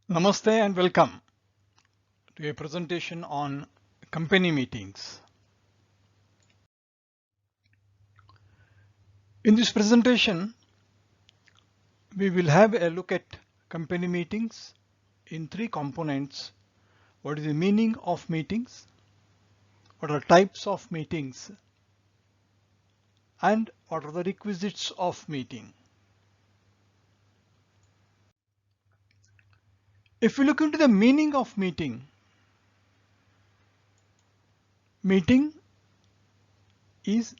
Namaste and welcome to a presentation on company meetings. In this presentation, we will have a look at company meetings in three components. What is the meaning of meetings? What are types of meetings? And what are the requisites of meeting? If we look into the meaning of meeting, meeting is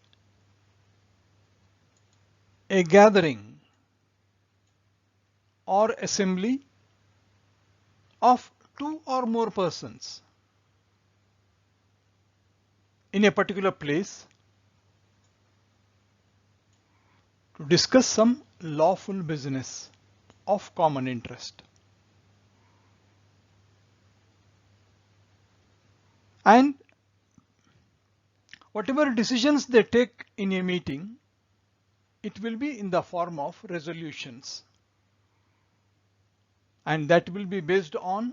a gathering or assembly of two or more persons in a particular place to discuss some lawful business of common interest. And whatever decisions they take in a meeting, it will be in the form of resolutions. And that will be based on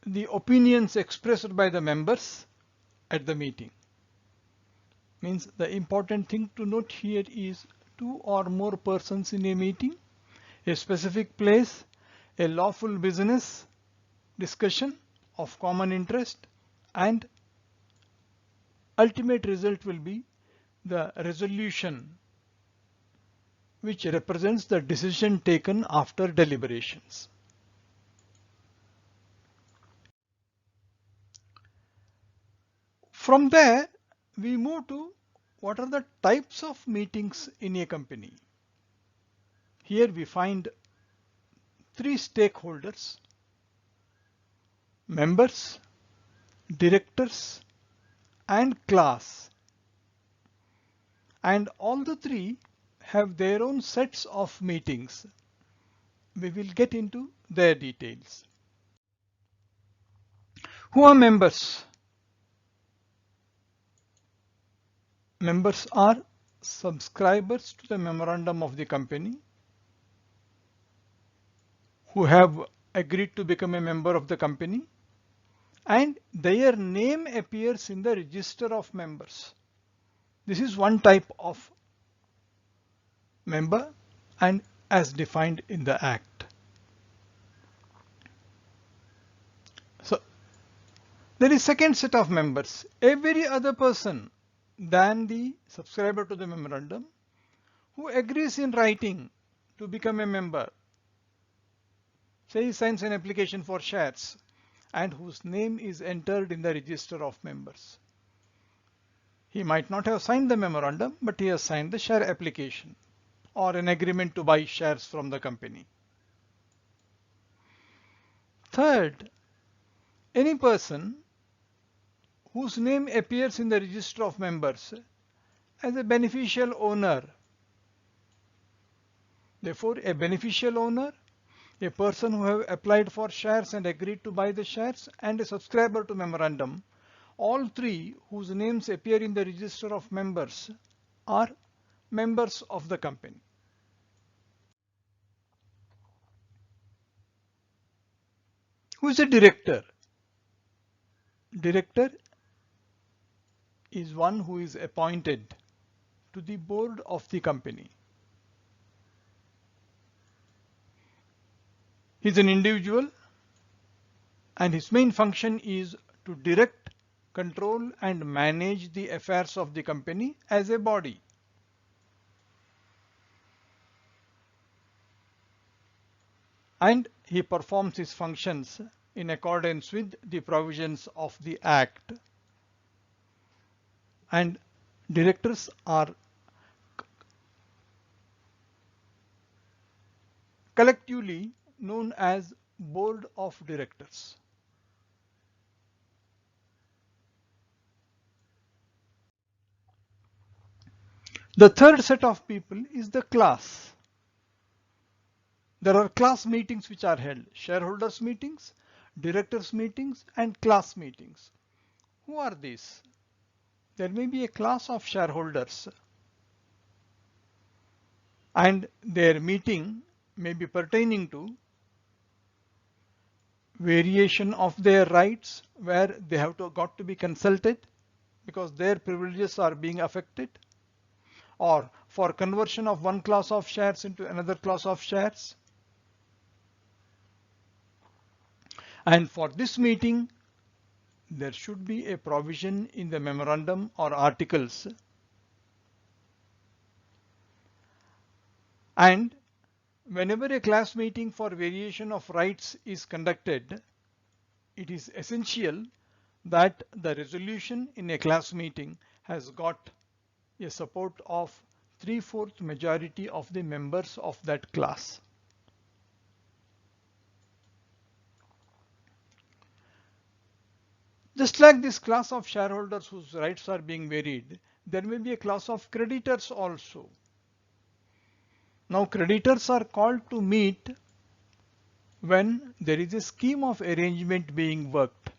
the opinions expressed by the members at the meeting. Means the important thing to note here is two or more persons in a meeting, a specific place, a lawful business discussion of common interest, and ultimate result will be the resolution, which represents the decision taken after deliberations. From there, we move to what are the types of meetings in a company. Here we find three stakeholders: members, directors, and class. And all the three have their own sets of meetings. We will get into their details. Who are members? Members are subscribers to the memorandum of the company who have agreed to become a member of the company, and their name appears in the register of members. This is one type of member and as defined in the Act. So there is second set of members. Every other person than the subscriber to the memorandum who agrees in writing to become a member, say he signs an application for shares and whose name is entered in the register of members. He might not have signed the memorandum, but he has signed the share application or an agreement to buy shares from the company. Third, any person whose name appears in the register of members as a beneficial owner. Therefore, a beneficial owner, a person who have applied for shares and agreed to buy the shares, and a subscriber to memorandum, all three whose names appear in the register of members are members of the company. Who is a director? Director is one who is appointed to the board of the company. He is an individual and his main function is to direct, control and manage the affairs of the company as a body. And he performs his functions in accordance with the provisions of the Act. And directors are collectively known as board of directors. The third set of people is the class. There are class meetings which are held: shareholders meetings, directors meetings, and class meetings. Who are these? There may be a class of shareholders and their meeting may be pertaining to variation of their rights where they have got to be consulted because their privileges are being affected, or for conversion of one class of shares into another class of shares. And for this meeting, there should be a provision in the memorandum or articles. And whenever a class meeting for variation of rights is conducted, it is essential that the resolution in a class meeting has got a support of 3/4 majority of the members of that class. Just like this class of shareholders whose rights are being varied, there may be a class of creditors also. Now creditors are called to meet when there is a scheme of arrangement being worked.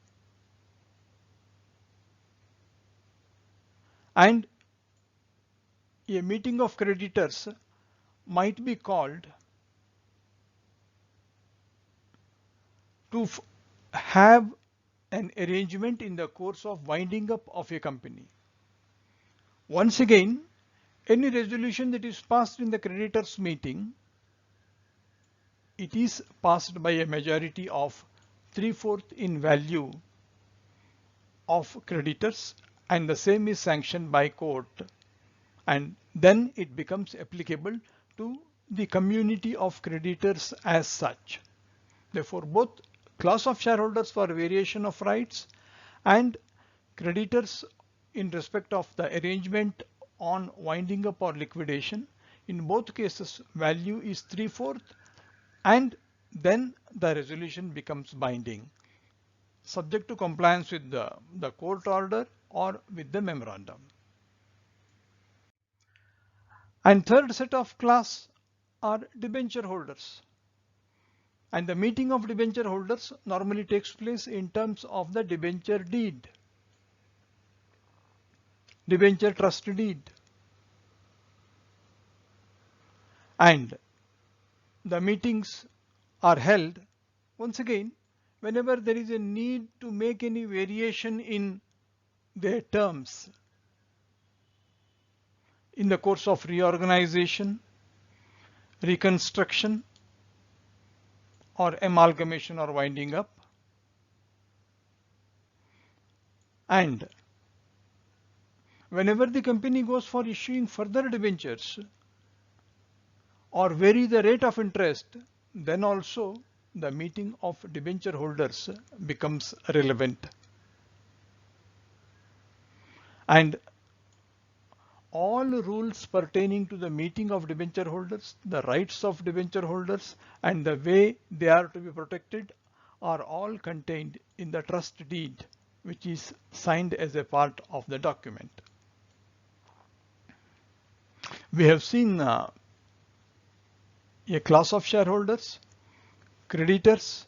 And a meeting of creditors might be called to have an arrangement in the course of winding up of a company. Once again, any resolution that is passed in the creditors meeting, it is passed by a majority of 3/4 in value of creditors, and the same is sanctioned by court, and then it becomes applicable to the community of creditors as such. Therefore, both class of shareholders for variation of rights and creditors in respect of the arrangement on winding up or liquidation, in both cases value is 3/4, and then the resolution becomes binding, subject to compliance with the court order or with the memorandum. And third set of class are debenture holders. And the meeting of debenture holders normally takes place in terms of the debenture deed, debenture trust deed. And the meetings are held, once again, whenever there is a need to make any variation in their terms in the course of reorganization, reconstruction, or amalgamation or winding up. And whenever the company goes for issuing further debentures or vary the rate of interest, then also the meeting of debenture holders becomes relevant. And all rules pertaining to the meeting of debenture holders, the rights of debenture holders, and the way they are to be protected are all contained in the trust deed, which is signed as a part of the document. We have seen a class of shareholders, creditors,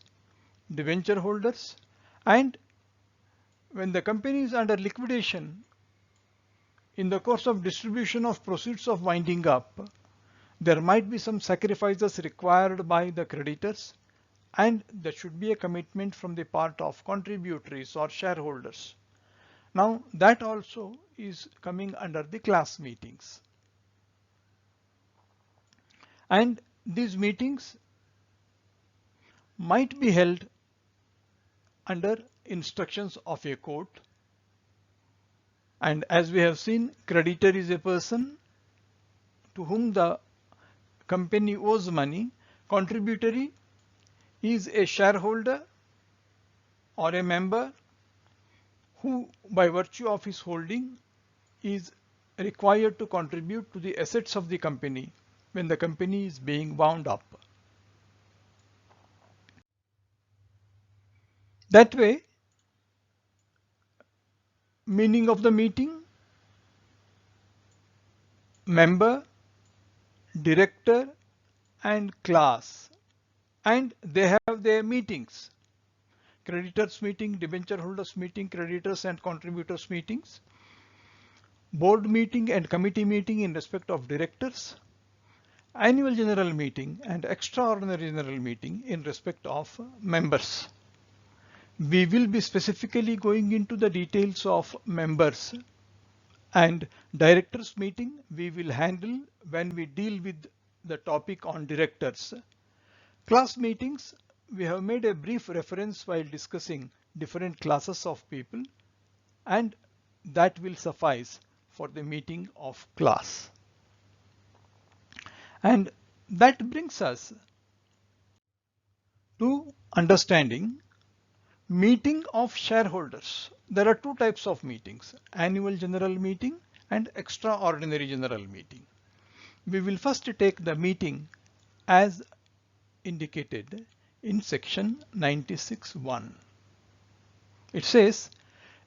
debenture holders, and when the company is under liquidation, in the course of distribution of proceeds of winding up, there might be some sacrifices required by the creditors, and there should be a commitment from the part of contributories or shareholders. Now that also is coming under the class meetings. And these meetings might be held under instructions of a court. And as we have seen, creditor is a person to whom the company owes money. Contributory is a shareholder or a member who, by virtue of his holding, is required to contribute to the assets of the company when the company is being wound up. That way, meaning of the meeting: member, director, and class, and they have their meetings: creditors meeting, debenture holders meeting, creditors and contributors meetings, board meeting and committee meeting in respect of directors, annual general meeting and extraordinary general meeting in respect of members. We will be specifically going into the details of members, and directors meeting we will handle when we deal with the topic on directors. Class meetings, we have made a brief reference while discussing different classes of people, and that will suffice for the meeting of class. And that brings us to understanding meeting of shareholders. There are two types of meetings: annual general meeting and extraordinary general meeting. We will first take the meeting as indicated in section 96(1). It says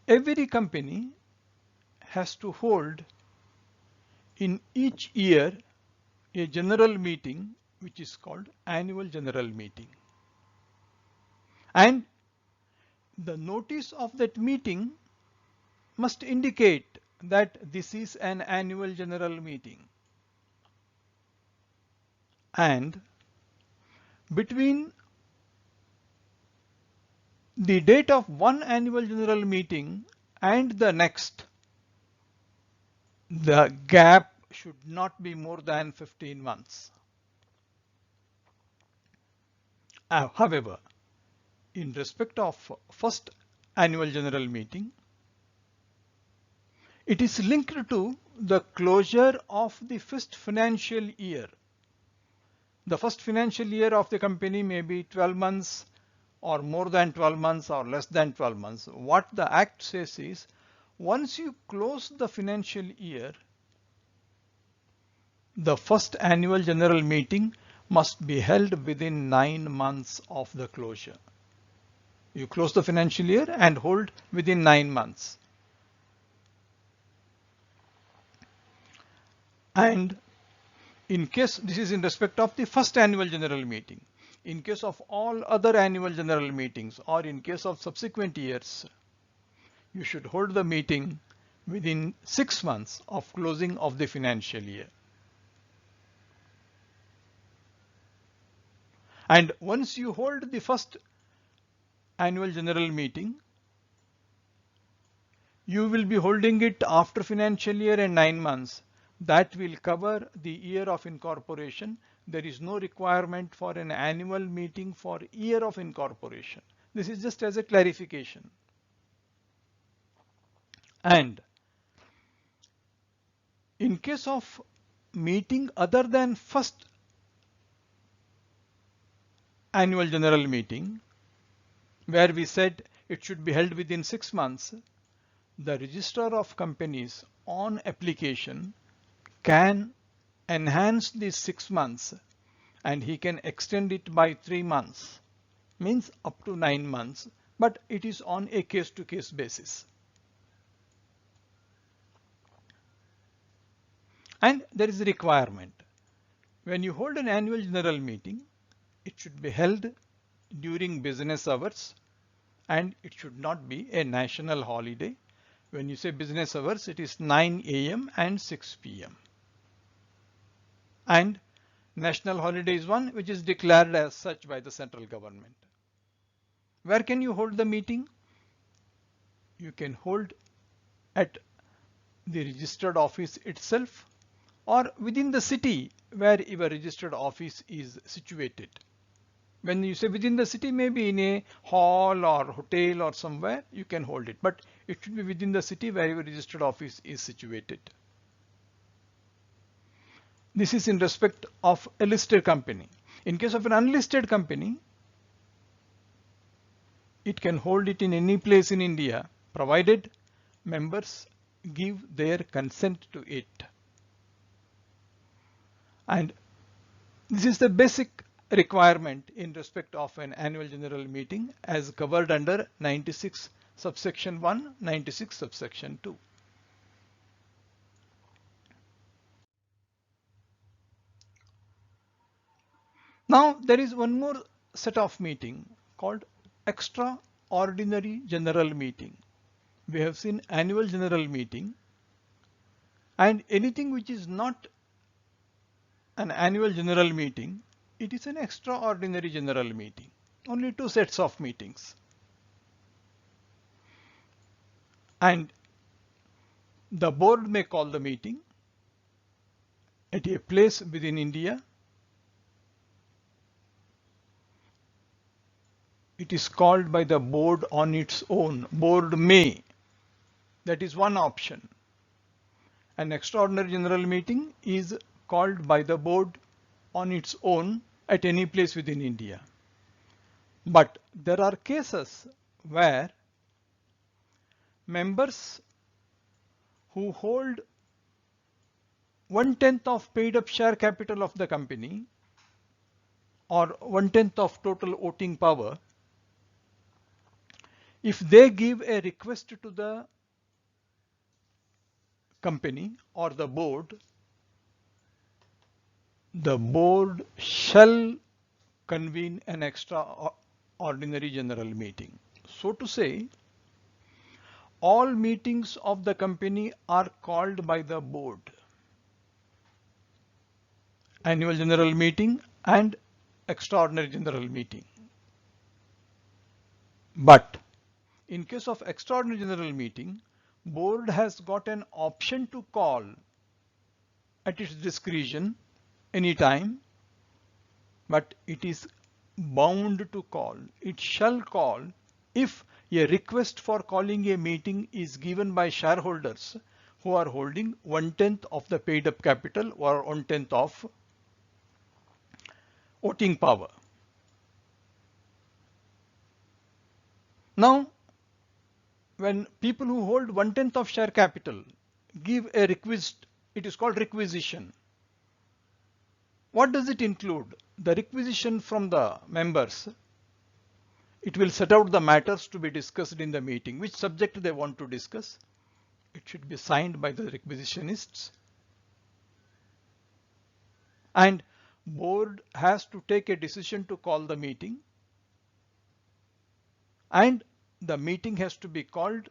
every company has to hold in each year a general meeting which is called annual general meeting, and the notice of that meeting must indicate that this is an annual general meeting, and between the date of one annual general meeting and the next, the gap should not be more than 15 months. However, in respect of first annual general meeting, it is linked to the closure of the first financial year. The first financial year of the company may be 12 months or more than 12 months or less than 12 months. What the Act says is, once you close the financial year, the first annual general meeting must be held within 9 months of the closure. You close the financial year and hold within 9 months. And in case this is in respect of the first annual general meeting, in case of all other annual general meetings or in case of subsequent years, you should hold the meeting within 6 months of closing of the financial year. And once you hold the first annual general meeting, you will be holding it after financial year and 9 months. That will cover the year of incorporation. There is no requirement for an annual meeting for year of incorporation. This is just as a clarification. And in case of meeting other than first annual general meeting, where we said it should be held within 6 months, the registrar of companies on application can enhance these 6 months, and he can extend it by 3 months, means up to 9 months, but it is on a case-to-case basis. And there is a requirement. When you hold an annual general meeting, it should be held during business hours, and it should not be a national holiday. When you say business hours, it is 9 a.m. and 6 p.m. And national holiday is one which is declared as such by the central government. Where can you hold the meeting? You can hold at the registered office itself or within the city where your registered office is situated. When you say within the city, maybe in a hall or hotel or somewhere, you can hold it, but it should be within the city where your registered office is situated. This is in respect of a listed company. In case of an unlisted company, it can hold it in any place in India, provided members give their consent to it. And this is the basic requirement in respect of an annual general meeting as covered under 96 subsection 1, 96 subsection 2. Now there is one more set of meeting called extraordinary general meeting. We have seen annual general meeting, and anything which is not an annual general meeting, it is an extraordinary general meeting. Only two sets of meetings. and the board may call the meeting at a place within India. It is called by the board on its own. Board may. That is one option. An extraordinary general meeting is called by the board on its own at any place within India. But there are cases where members who hold 1/10 of paid up share capital of the company or 1/10 of total voting power, if they give a request to the company or the board shall convene an extraordinary general meeting. So to say, all meetings of the company are called by the board. Annual general meeting and extraordinary general meeting. But in case of extraordinary general meeting, board has got an option to call at its discretion anytime, but it is bound to call. It shall call if a request for calling a meeting is given by shareholders who are holding 1/10 of the paid up capital or 1/10 of voting power. Now, when people who hold 1/10 of share capital give a request, it is called requisition. What does it include? The requisition from the members. It will set out the matters to be discussed in the meeting, which subject they want to discuss. It should be signed by the requisitionists. And board has to take a decision to call the meeting. And the meeting has to be called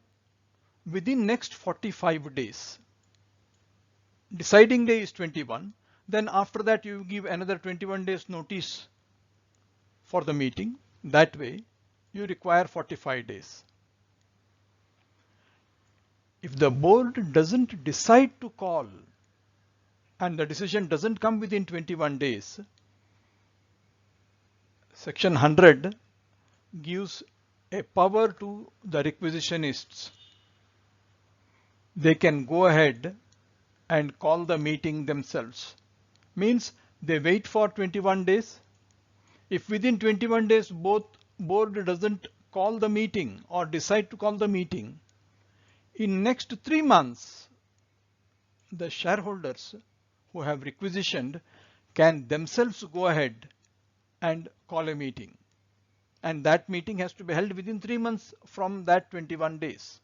within next 45 days. Deciding day is 21. Then after that you give another 21 days notice for the meeting. That way you require 45 days. If the board doesn't decide to call and the decision doesn't come within 21 days, section 100 gives a power to the requisitionists. They can go ahead and call the meeting themselves. Means they wait for 21 days. If within 21 days board doesn't call the meeting or decide to call the meeting, in next 3 months, the shareholders who have requisitioned can themselves go ahead and call a meeting. And that meeting has to be held within 3 months from that 21 days.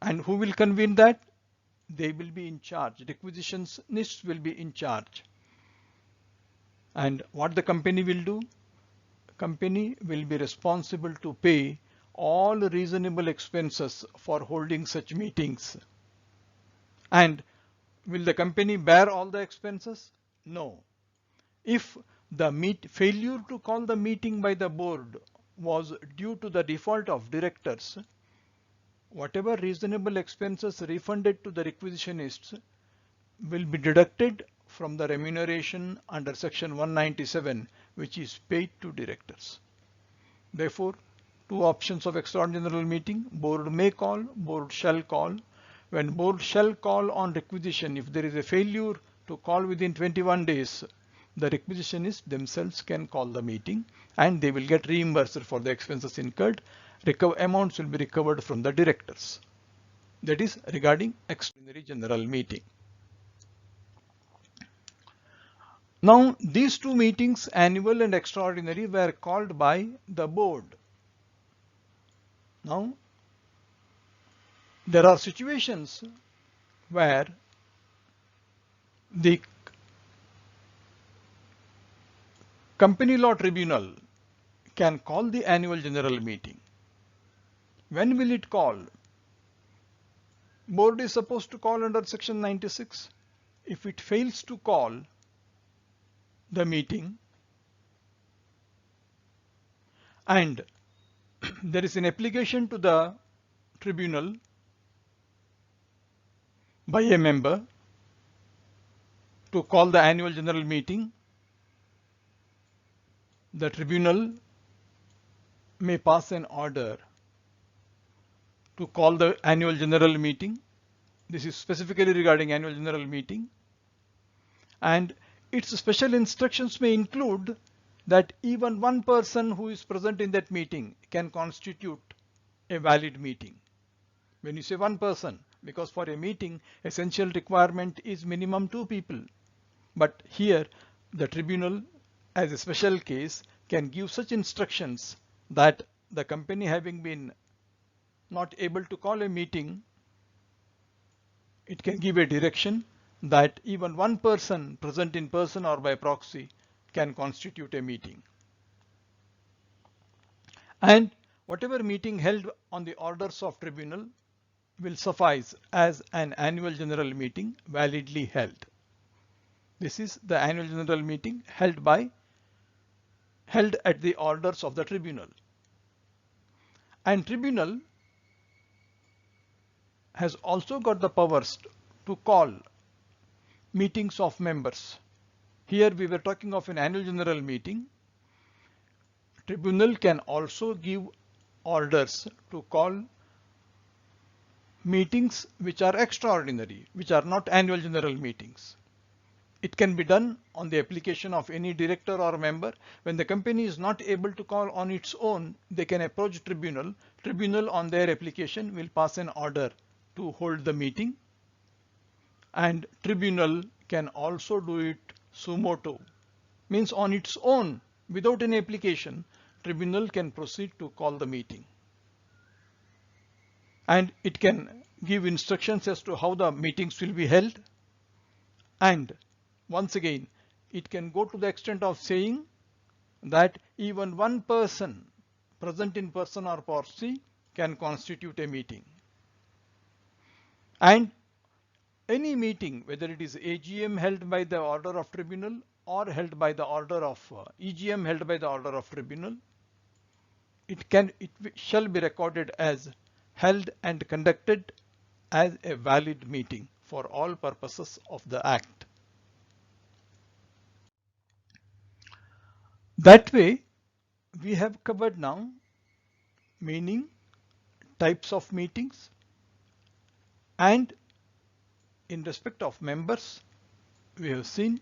And who will convene that? They will be in charge. Requisitionists will be in charge. And what the company will do? Company will be responsible to pay all reasonable expenses for holding such meetings. And will the company bear all the expenses? No. If the failure to call the meeting by the board was due to the default of directors, whatever reasonable expenses refunded to the requisitionists will be deducted from the remuneration under section 197, which is paid to directors. Therefore, two options of extraordinary general meeting: board may call, board shall call. When board shall call on requisition, if there is a failure to call within 21 days, the requisitionists themselves can call the meeting and they will get reimbursed for the expenses incurred. Amounts will be recovered from the directors. That is regarding extraordinary general meeting. Now, these two meetings, annual and extraordinary, were called by the board. Now, there are situations where the company law tribunal can call the annual general meeting. When will it call? Board is supposed to call under section 96. If it fails to call the meeting and there is an application to the tribunal by a member to call the annual general meeting. The tribunal may pass an order to call the annual general meeting. This is specifically regarding annual general meeting, and its special instructions may include that even one person who is present in that meeting can constitute a valid meeting. When you say one person, because for a meeting essential requirement is minimum 2 people, but here the tribunal as a special case can give such instructions that the company having been not able to call a meeting, it can give a direction that even one person present in person or by proxy can constitute a meeting. And whatever meeting held on the orders of tribunal will suffice as an annual general meeting validly held. This is the annual general meeting held at the orders of the tribunal. And tribunal has also got the powers to call meetings of members. Here we were talking of an annual general meeting. Tribunal can also give orders to call meetings which are extraordinary, which are not annual general meetings. It can be done on the application of any director or member. When the company is not able to call on its own, they can approach tribunal. Tribunal on their application will pass an order to hold the meeting, and tribunal can also do it suo motu, means on its own without any application. Tribunal can proceed to call the meeting, and it can give instructions as to how the meetings will be held. And once again, it can go to the extent of saying that even one person present in person or proxy can constitute a meeting. And any meeting, whether it is AGM held by the order of tribunal or held by the order of EGM held by the order of tribunal, it shall be recorded as held and conducted as a valid meeting for all purposes of the Act. That way, we have covered now meaning, types of meetings, and in respect of members, we have seen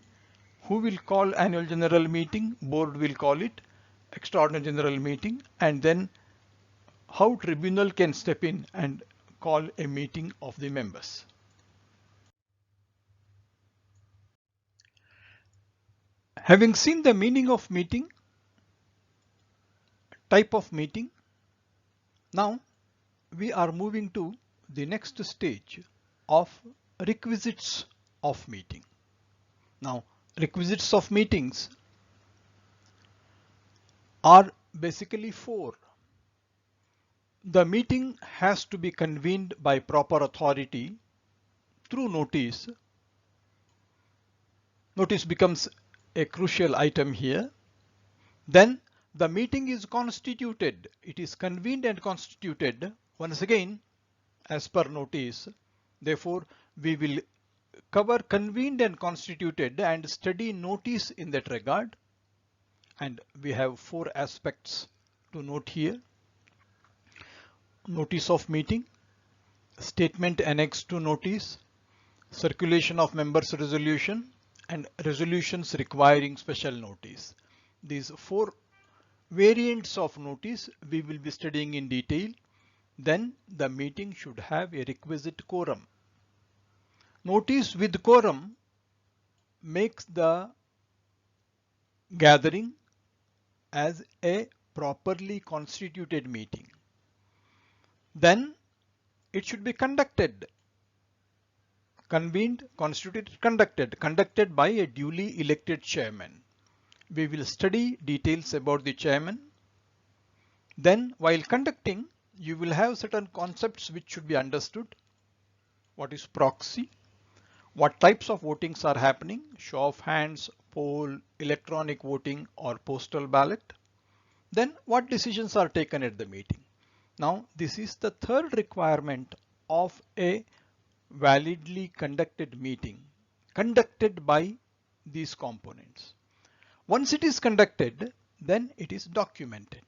who will call annual general meeting, board will call it, extraordinary general meeting, and then how tribunal can step in and call a meeting of the members. Having seen the meaning of meeting, type of meeting, now we are moving to the next stage of requisites of meeting. Now, requisites of meetings are basically 4. The meeting has to be convened by proper authority through notice. Notice becomes a crucial item here. Then the meeting is constituted. It is convened and constituted once again as per notice. Therefore, we will cover convened and constituted and study notice in that regard. And we have 4 aspects to note here. Notice of meeting, statement annexed to notice, circulation of members' resolution, and resolutions requiring special notice. These 4 variants of notice we will be studying in detail. Then the meeting should have a requisite quorum. Notice with quorum makes the gathering as a properly constituted meeting. Then it should be conducted, convened, constituted, conducted by a duly elected chairman. We will study details about the chairman. Then while conducting, you will have certain concepts which should be understood. What is proxy? What types of votings are happening? Show of hands, poll, electronic voting, or postal ballot. Then what decisions are taken at the meeting? Now, this is the third requirement of a validly conducted meeting, conducted by these components. Once it is conducted, then it is documented.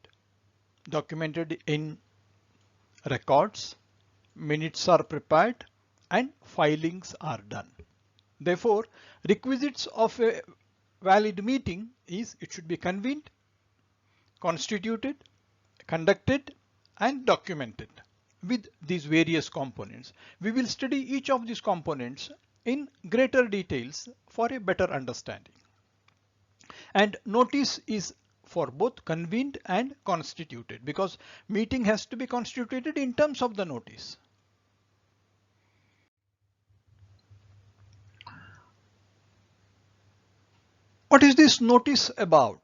Documented in records, minutes are prepared, and filings are done. Therefore, requisites of a valid meeting is it should be convened, constituted, conducted, and documented with these various components. We will study each of these components in greater details for a better understanding. And notice is for both convened and constituted, because meeting has to be constituted in terms of the notice. What is this notice about?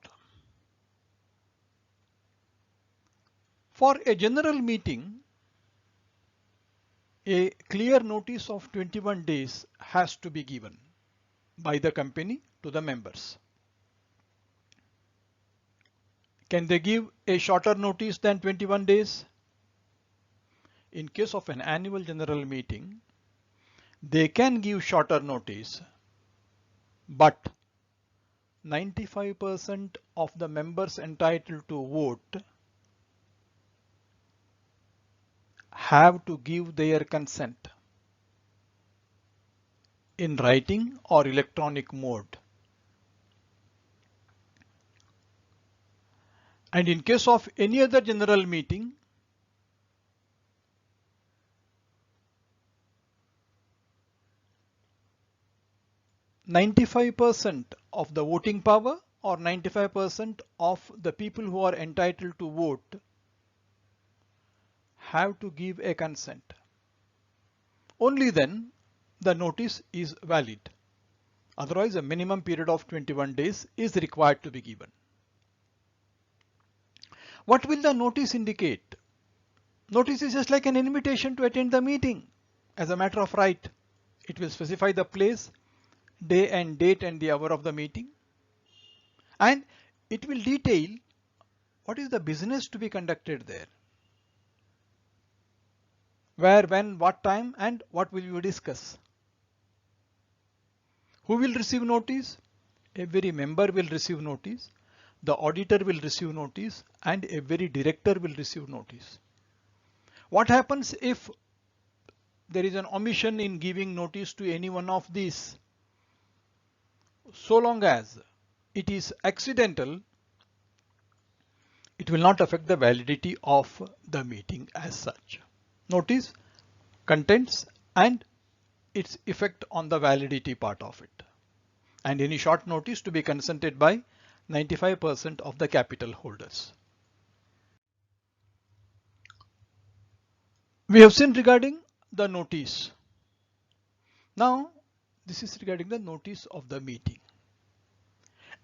For a general meeting, a clear notice of 21 days has to be given by the company to the members. Can they give a shorter notice than 21 days? In case of an annual general meeting, they can give shorter notice, but 95% of the members entitled to vote have to give their consent in writing or electronic mode. And in case of any other general meeting, "95% of the voting power or 95% of the people who are entitled to vote have to give a consent. Only then the notice is valid. Otherwise, a minimum period of 21 days is required to be given. What will the notice indicate? Notice is just like an invitation to attend the meeting as a matter of right. It will specify the place, day and date and the hour of the meeting, and it will detail what is the business to be conducted there, where, when, what time, and what will you discuss. Who will receive notice? Every member will receive notice, the auditor will receive notice, and every director will receive notice. What happens if there is an omission in giving notice to any one of these? So long as it is accidental, it will not affect the validity of the meeting as such. Notice, contents, and its effect on the validity part of it. And any short notice to be consented by 95% of the capital holders. We have seen regarding the notice. Now, this is regarding the notice of the meeting.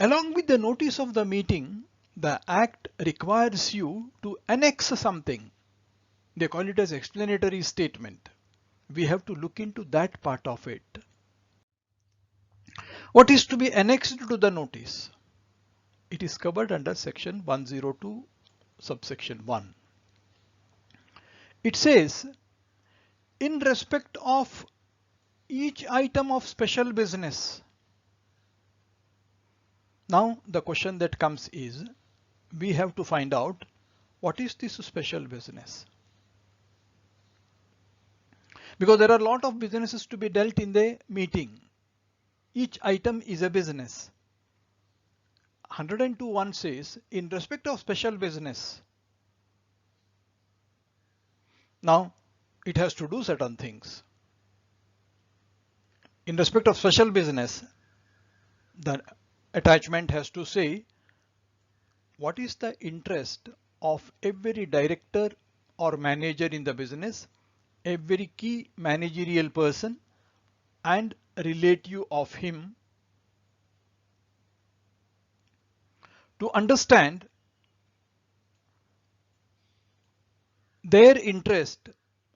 Along with the notice of the meeting, the Act requires you to annex something. They call it as explanatory statement. We have to look into that part of it. What is to be annexed to the notice? It is covered under section 102 subsection 1. It says, in respect of each item of special business. Now the question that comes is, we have to find out what is this special business. Because there are a lot of businesses to be dealt in the meeting. Each item is a business. 102.1 says, in respect of special business. Now, it has to do certain things. In respect of special business, the attachment has to say what is the interest of every director or manager in the business, every key managerial person and relative of him, to understand their interest.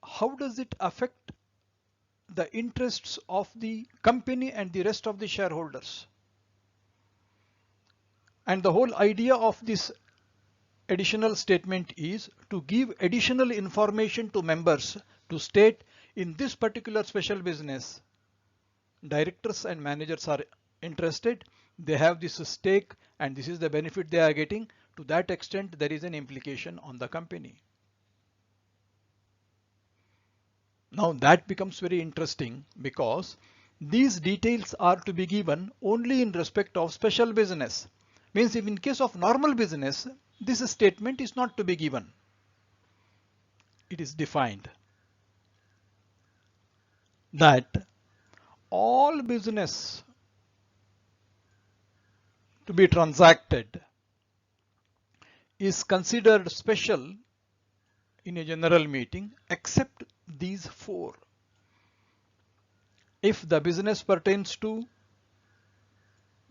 How does it affect the interests of the company and the rest of the shareholders? And the whole idea of this additional statement is to give additional information to members to state in this particular special business, directors and managers are interested, they have this stake and this is the benefit they are getting. To that extent, there is an implication on the company. Now that becomes very interesting because these details are to be given only in respect of special business. Means if in case of normal business, this statement is not to be given. It is defined that all business to be transacted is considered special in a general meeting except these four. If the business pertains to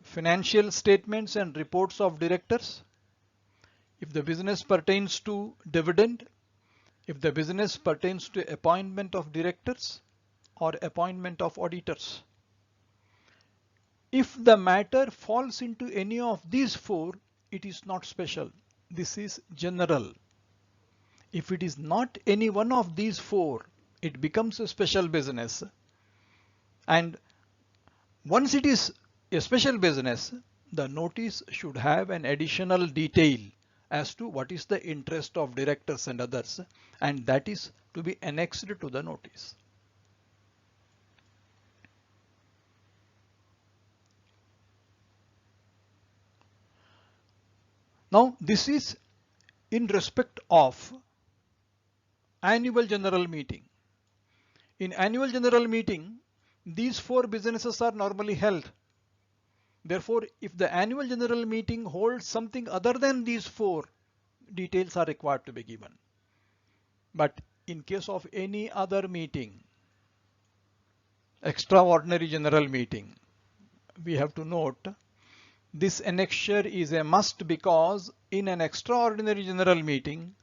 financial statements and reports of directors, if the business pertains to dividend, if the business pertains to appointment of directors or appointment of auditors. If the matter falls into any of these four, it is not special. This is general. If it is not any one of these four, it becomes a special business. And once it is a special business, the notice should have an additional detail as to what is the interest of directors and others, and that is to be annexed to the notice. Now this is in respect of annual general meeting. In annual general meeting, these four businesses are normally held. Therefore, if the annual general meeting holds something other than these four, details are required to be given. But in case of any other meeting, extraordinary general meeting, we have to note this annexure is a must because in an extraordinary general meeting,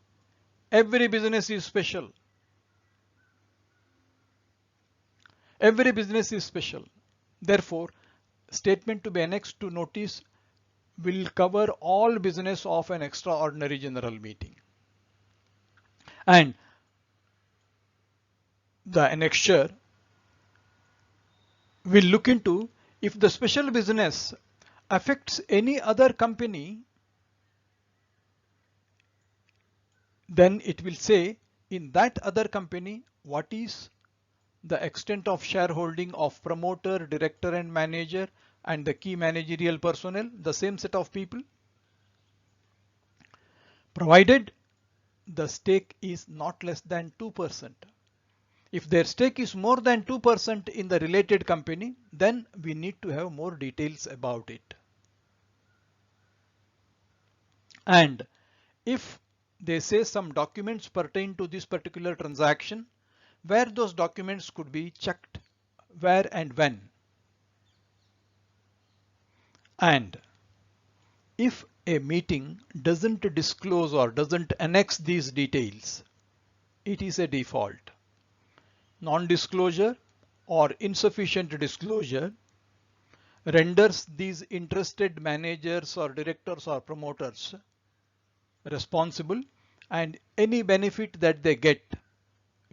every business is special. Every business is special. Therefore, statement to be annexed to notice will cover all business of an extraordinary general meeting. And the annexure will look into if the special business affects any other company, then it will say in that other company what is the extent of shareholding of promoter, director and manager and the key managerial personnel, the same set of people, provided the stake is not less than 2%. If their stake is more than 2% in the related company, then we need to have more details about it. And if they say some documents pertain to this particular transaction, where those documents could be checked, where and when. And if a meeting doesn't disclose or doesn't annex these details, it is a default. Non-disclosure or insufficient disclosure renders these interested managers or directors or promoters responsible, and any benefit that they get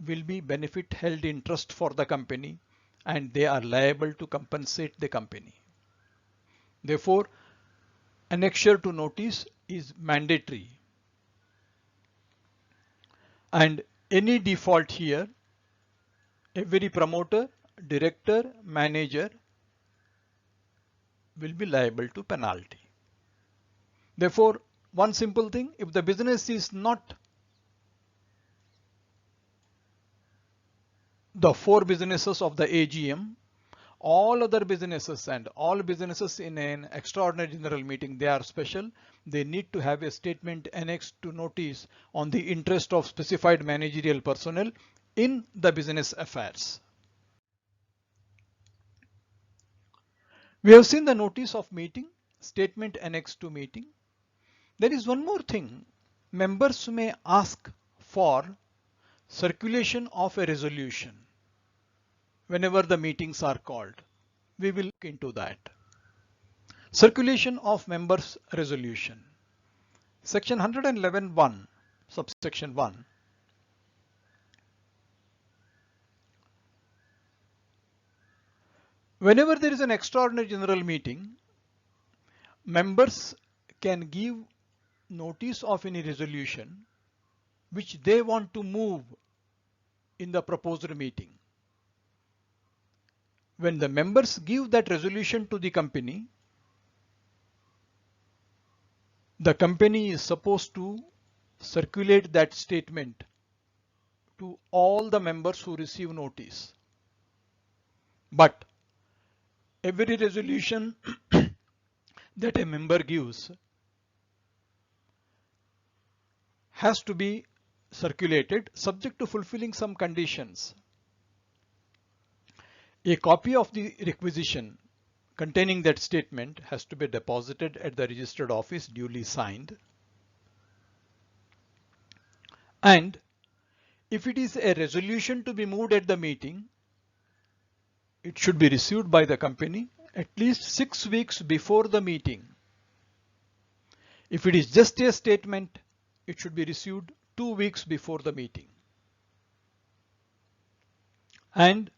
will be benefit held in trust for the company and they are liable to compensate the company. Therefore, annexure to notice is mandatory. And any default here, every promoter, director, manager will be liable to penalty. Therefore, one simple thing, if the business is not the four businesses of the AGM, all other businesses and all businesses in an extraordinary general meeting, they are special. They need to have a statement annexed to notice on the interest of specified managerial personnel in the business affairs. We have seen the notice of meeting, statement annexed to meeting. There is one more thing. Members may ask for circulation of a resolution whenever the meetings are called. We will look into that. Circulation of members' resolution. Section 111(1), subsection 1. Whenever there is an extraordinary general meeting, members can give notice of any resolution which they want to move in the proposed meeting. When the members give that resolution to the company is supposed to circulate that statement to all the members who receive notice. But every resolution that a member gives has to be circulated subject to fulfilling some conditions. A copy of the requisition containing that statement has to be deposited at the registered office duly signed. And if it is a resolution to be moved at the meeting, it should be received by the company at least 6 weeks before the meeting. If it is just a statement, it should be received 2 weeks before the meeting. And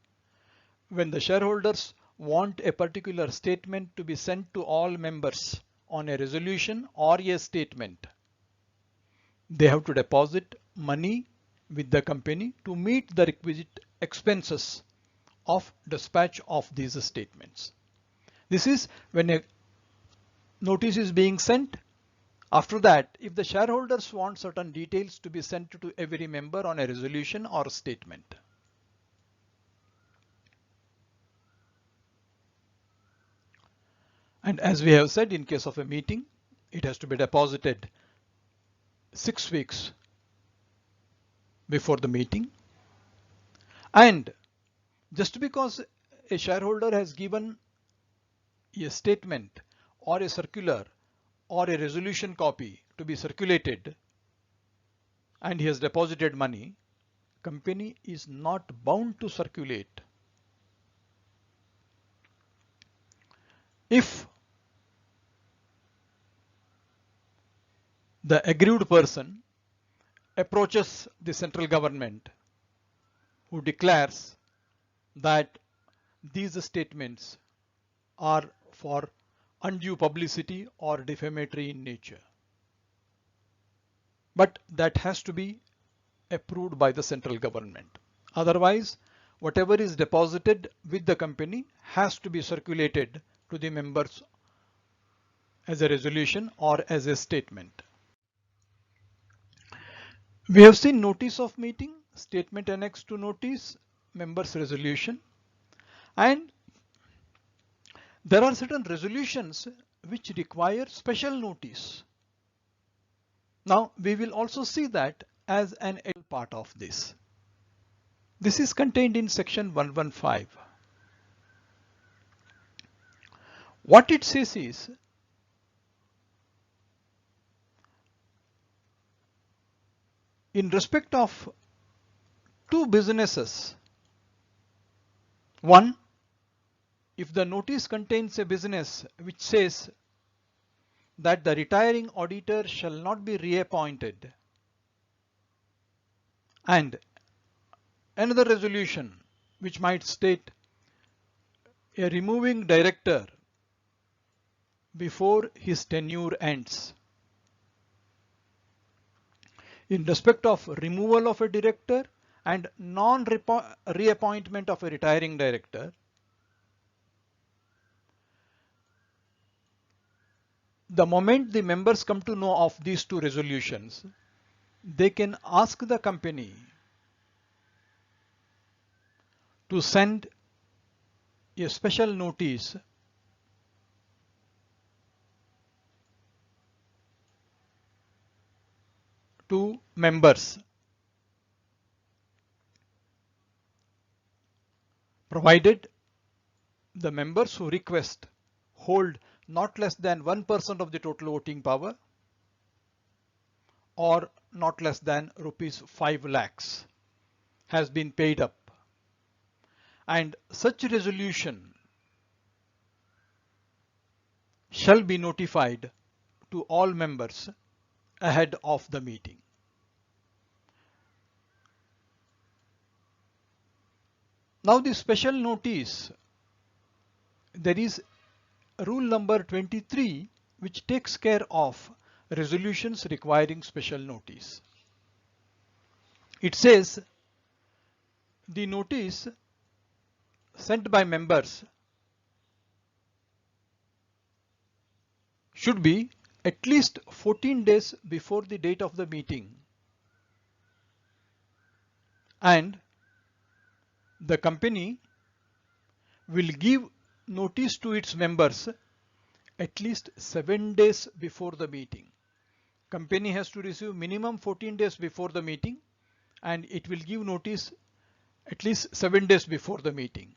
when the shareholders want a particular statement to be sent to all members on a resolution or a statement, they have to deposit money with the company to meet the requisite expenses of dispatch of these statements. This is when a notice is being sent. After that, if the shareholders want certain details to be sent to every member on a resolution or statement. And as we have said, in case of a meeting, it has to be deposited 6 weeks before the meeting. And just because a shareholder has given a statement or a circular or a resolution copy to be circulated and he has deposited money, company is not bound to circulate. If the aggrieved person approaches the central government who declares that these statements are for undue publicity or defamatory in nature, but that has to be approved by the central government. Otherwise, whatever is deposited with the company has to be circulated to the members as a resolution or as a statement. We have seen notice of meeting, statement annexed to notice, members resolution, and there are certain resolutions which require special notice. Now we will also see that as an part of this. This is contained in section 115. What it says is, in respect of two businesses, one, if the notice contains a business which says that the retiring auditor shall not be reappointed, and another resolution which might state a removing director before his tenure ends. In respect of removal of a director and non-reappointment of a retiring director, the moment the members come to know of these two resolutions, they can ask the company to send a special notice to members, provided the members who request hold not less than 1% of the total voting power or not less than rupees 5 lakhs has been paid up. And such resolution shall be notified to all members ahead of the meeting. Now the special notice, there is rule number 23 which takes care of resolutions requiring special notice. It says the notice sent by members should be at least 14 days before the date of the meeting, and the company will give notice to its members at least 7 days before the meeting. Company has to receive minimum 14 days before the meeting, and it will give notice at least 7 days before the meeting.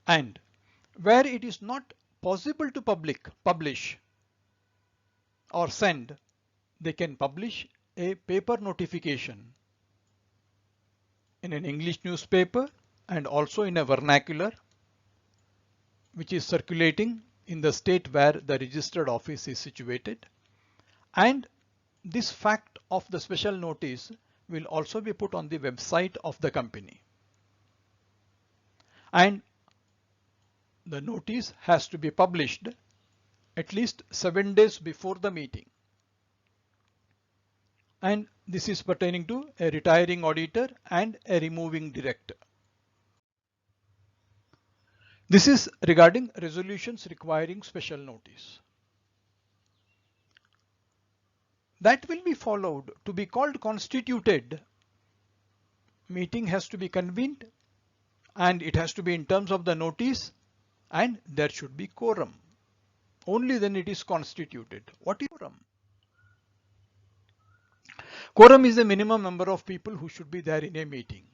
And where it is not possible to publish or send, they can publish a paper notification in an English newspaper and also in a vernacular which is circulating in the state where the registered office is situated. And this fact of the special notice will also be put on the website of the company. And the notice has to be published at least 7 days before the meeting. And this is pertaining to a retiring auditor and a removing director. This is regarding resolutions requiring special notice. That will be followed. To be called constituted, meeting has to be convened, and it has to be in terms of the notice, and there should be quorum. Only then it is constituted. What is quorum? Quorum is the minimum number of people who should be there in a meeting.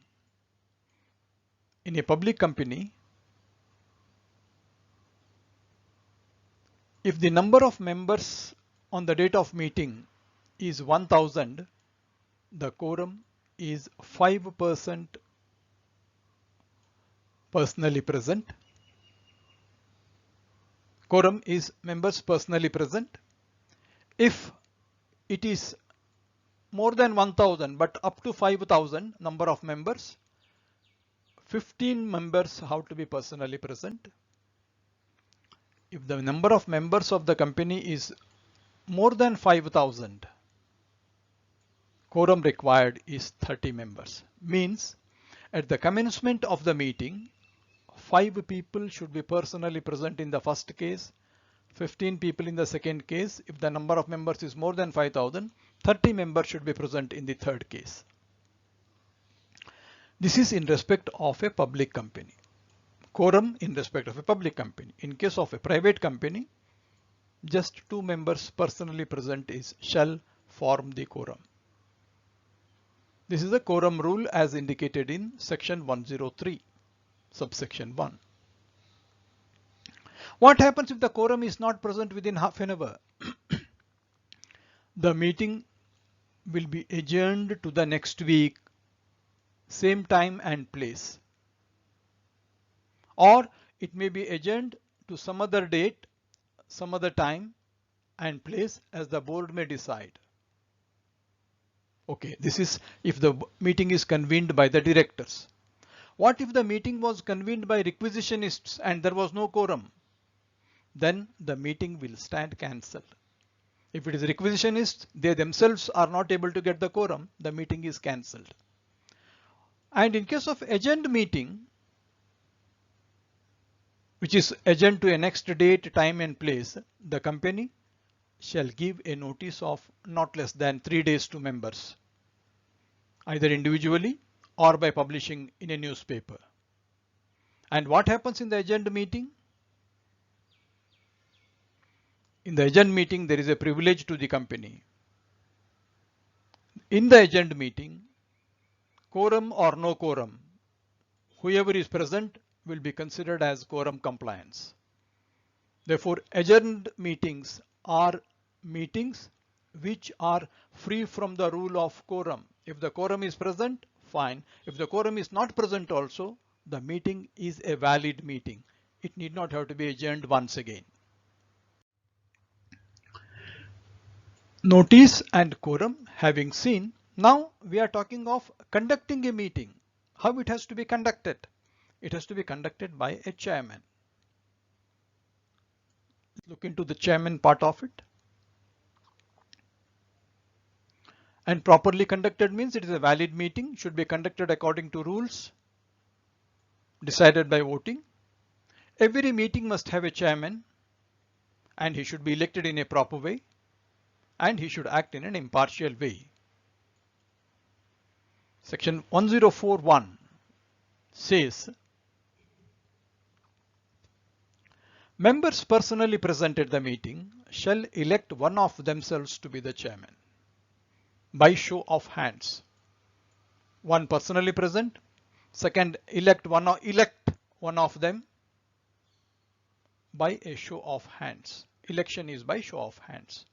In a public company, if the number of members on the date of meeting is 1000, the quorum is 5% personally present. Quorum is members personally present. If it is more than 1000 but up to 5000 number of members, 15 members have to be personally present. If the number of members of the company is more than 5000, quorum required is 30 members. Means at the commencement of the meeting, 5 people should be personally present in the first case, 15 people in the second case. If the number of members is more than 5000, 30 members should be present in the third case. This is in respect of a public company. Quorum in respect of a public company. In case of a private company, just 2 members personally present shall form the quorum. This is the quorum rule as indicated in section 103, subsection 1. What happens if the quorum is not present within half an hour? The meeting will be adjourned to the next week, same time and place. Or it may be adjourned to some other date, some other time and place as the board may decide. Okay, this is if the meeting is convened by the directors. What if the meeting was convened by requisitionists and there was no quorum? Then the meeting will stand cancelled. If it is requisitionists, they themselves are not able to get the quorum, the meeting is cancelled. And in case of adjourned meeting, which is adjourned to a next date, time and place, the company shall give a notice of not less than 3 days to members, either individually or by publishing in a newspaper. And what happens in the adjourned meeting? In the adjourned meeting, there is a privilege to the company. In the adjourned meeting, quorum or no quorum, whoever is present will be considered as quorum compliance. Therefore, adjourned meetings are meetings which are free from the rule of quorum. If the quorum is present, fine. If the quorum is not present also, the meeting is a valid meeting. It need not have to be adjourned once again. Notice and quorum having seen, now we are talking of conducting a meeting. How it has to be conducted? It has to be conducted by a chairman. Look into the chairman part of it. And properly conducted means it is a valid meeting, should be conducted according to rules decided by voting. Every meeting must have a chairman and he should be elected in a proper way and he should act in an impartial way. Section 1041 says, members personally present at the meeting shall elect one of themselves to be the chairman by show of hands. One personally present, second elect one of them by a show of hands. Election is by show of hands.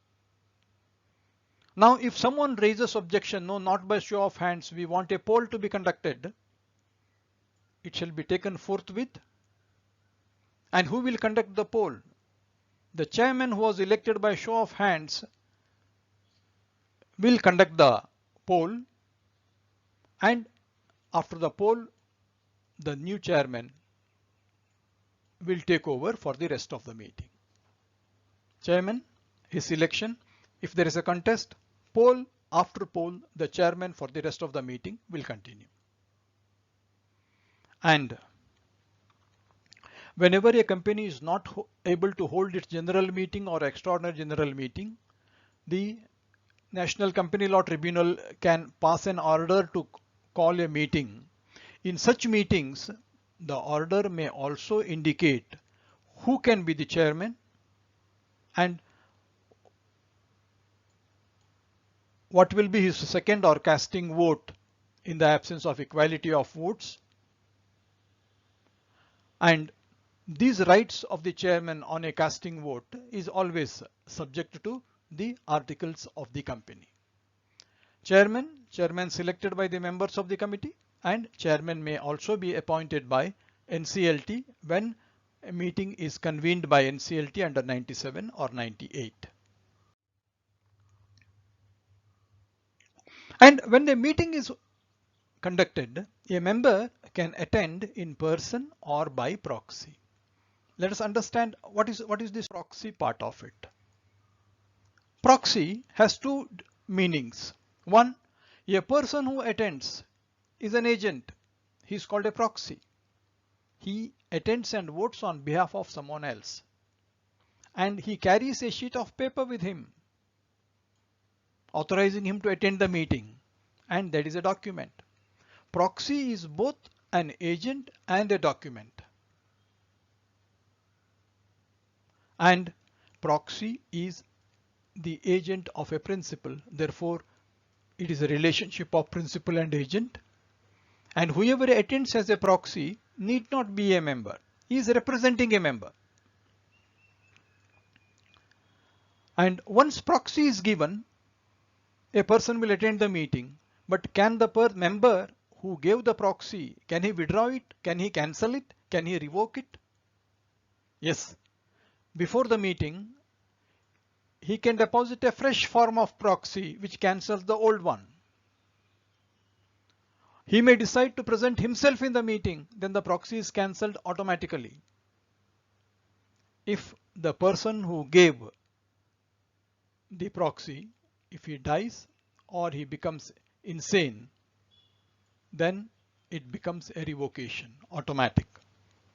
Now if someone raises objection, no, not by show of hands, we want a poll to be conducted, it shall be taken forthwith. And who will conduct the poll? The chairman who was elected by show of hands will conduct the poll, and after the poll the new chairman will take over for the rest of the meeting. Chairman, his election. If there is a contest, poll after poll, the chairman for the rest of the meeting will continue. And whenever a company is not able to hold its general meeting or extraordinary general meeting, the National Company Law Tribunal can pass an order to call a meeting. In such meetings, the order may also indicate who can be the chairman and what will be his second or casting vote in the absence of equality of votes. And these rights of the chairman on a casting vote is always subject to the articles of the company. Chairman selected by the members of the committee, and chairman may also be appointed by NCLT when a meeting is convened by NCLT under 97 or 98. And when the meeting is conducted, a member can attend in person or by proxy. Let us understand what is this proxy part of it. Proxy has two meanings. One, a person who attends is an agent. He is called a proxy. He attends and votes on behalf of someone else. And he carries a sheet of paper with him, authorizing him to attend the meeting. And that is a document. Proxy is both an agent and a document. And proxy is the agent of a principal. Therefore, it is a relationship of principal and agent. And whoever attends as a proxy need not be a member. He is representing a member. And once proxy is given, a person will attend the meeting. But can the member who gave the proxy, can he withdraw it? Can he cancel it? Can he revoke it? Yes. Before the meeting, he can deposit a fresh form of proxy which cancels the old one. He may decide to present himself in the meeting, then the proxy is cancelled automatically. If the person who gave the proxy, if he dies or he becomes insane, then it becomes a revocation, automatic.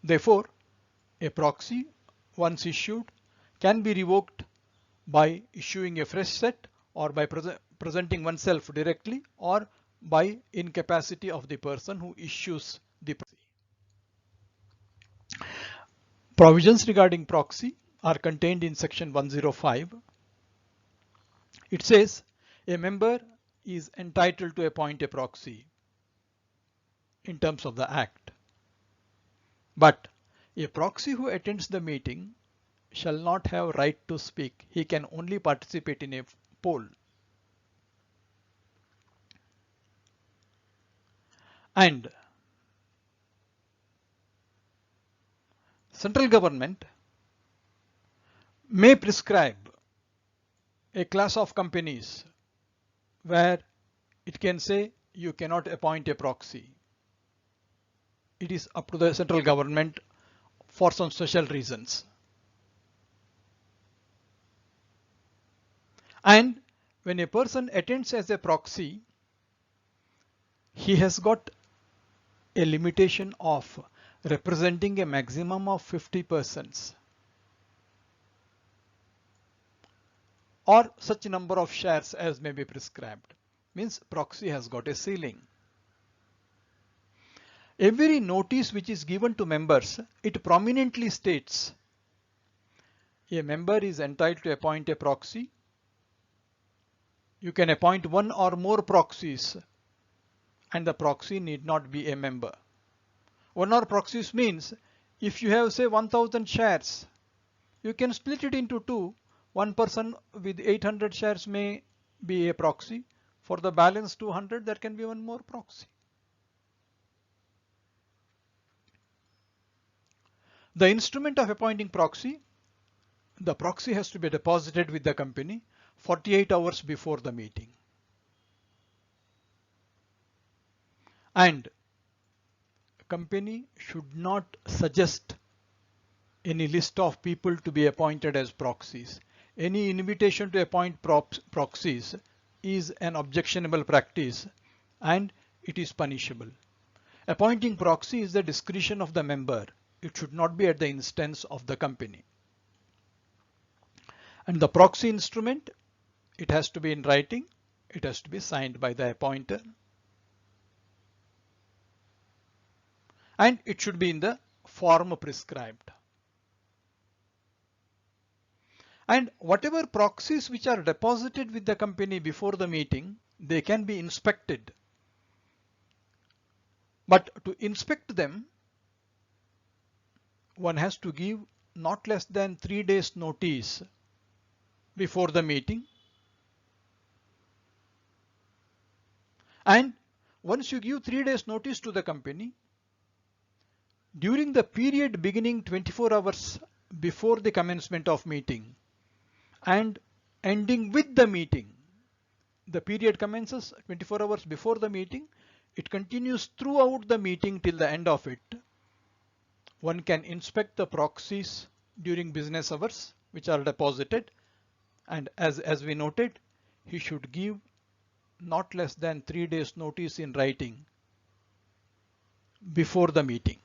Therefore, a proxy once issued can be revoked by issuing a fresh set or by presenting oneself directly or by incapacity of the person who issues the proxy. Provisions regarding proxy are contained in section 105. It says a member is entitled to appoint a proxy in terms of the Act. But a proxy who attends the meeting shall not have right to speak. He can only participate in a poll. And central government may prescribe a class of companies where it can say you cannot appoint a proxy. It is up to the central government for some special reasons. And when a person attends as a proxy, he has got a limitation of representing a maximum of 50 persons or such number of shares as may be prescribed. Means proxy has got a ceiling. Every notice which is given to members, it prominently states a member is entitled to appoint a proxy. You can appoint one or more proxies and the proxy need not be a member. One or proxies means if you have say 1000 shares, you can split it into two. One person with 800 shares may be a proxy. For the balance 200, there can be one more proxy. The instrument of appointing proxy, the proxy has to be deposited with the company 48 hours before the meeting. And company should not suggest any list of people to be appointed as proxies. Any invitation to appoint proxies is an objectionable practice and it is punishable. Appointing proxy is the discretion of the member. It should not be at the instance of the company. And the proxy instrument, it has to be in writing. It has to be signed by the appointer. And it should be in the form prescribed. And whatever proxies which are deposited with the company before the meeting, they can be inspected. But to inspect them, one has to give not less than 3 days notice before the meeting. And once you give 3 days notice to the company, during the period beginning 24 hours before the commencement of meeting and ending with the meeting, the period commences 24 hours before the meeting, it continues throughout the meeting till the end of it. One can inspect the proxies during business hours which are deposited, and as we noted, he should give not less than 3 days notice in writing before the meeting.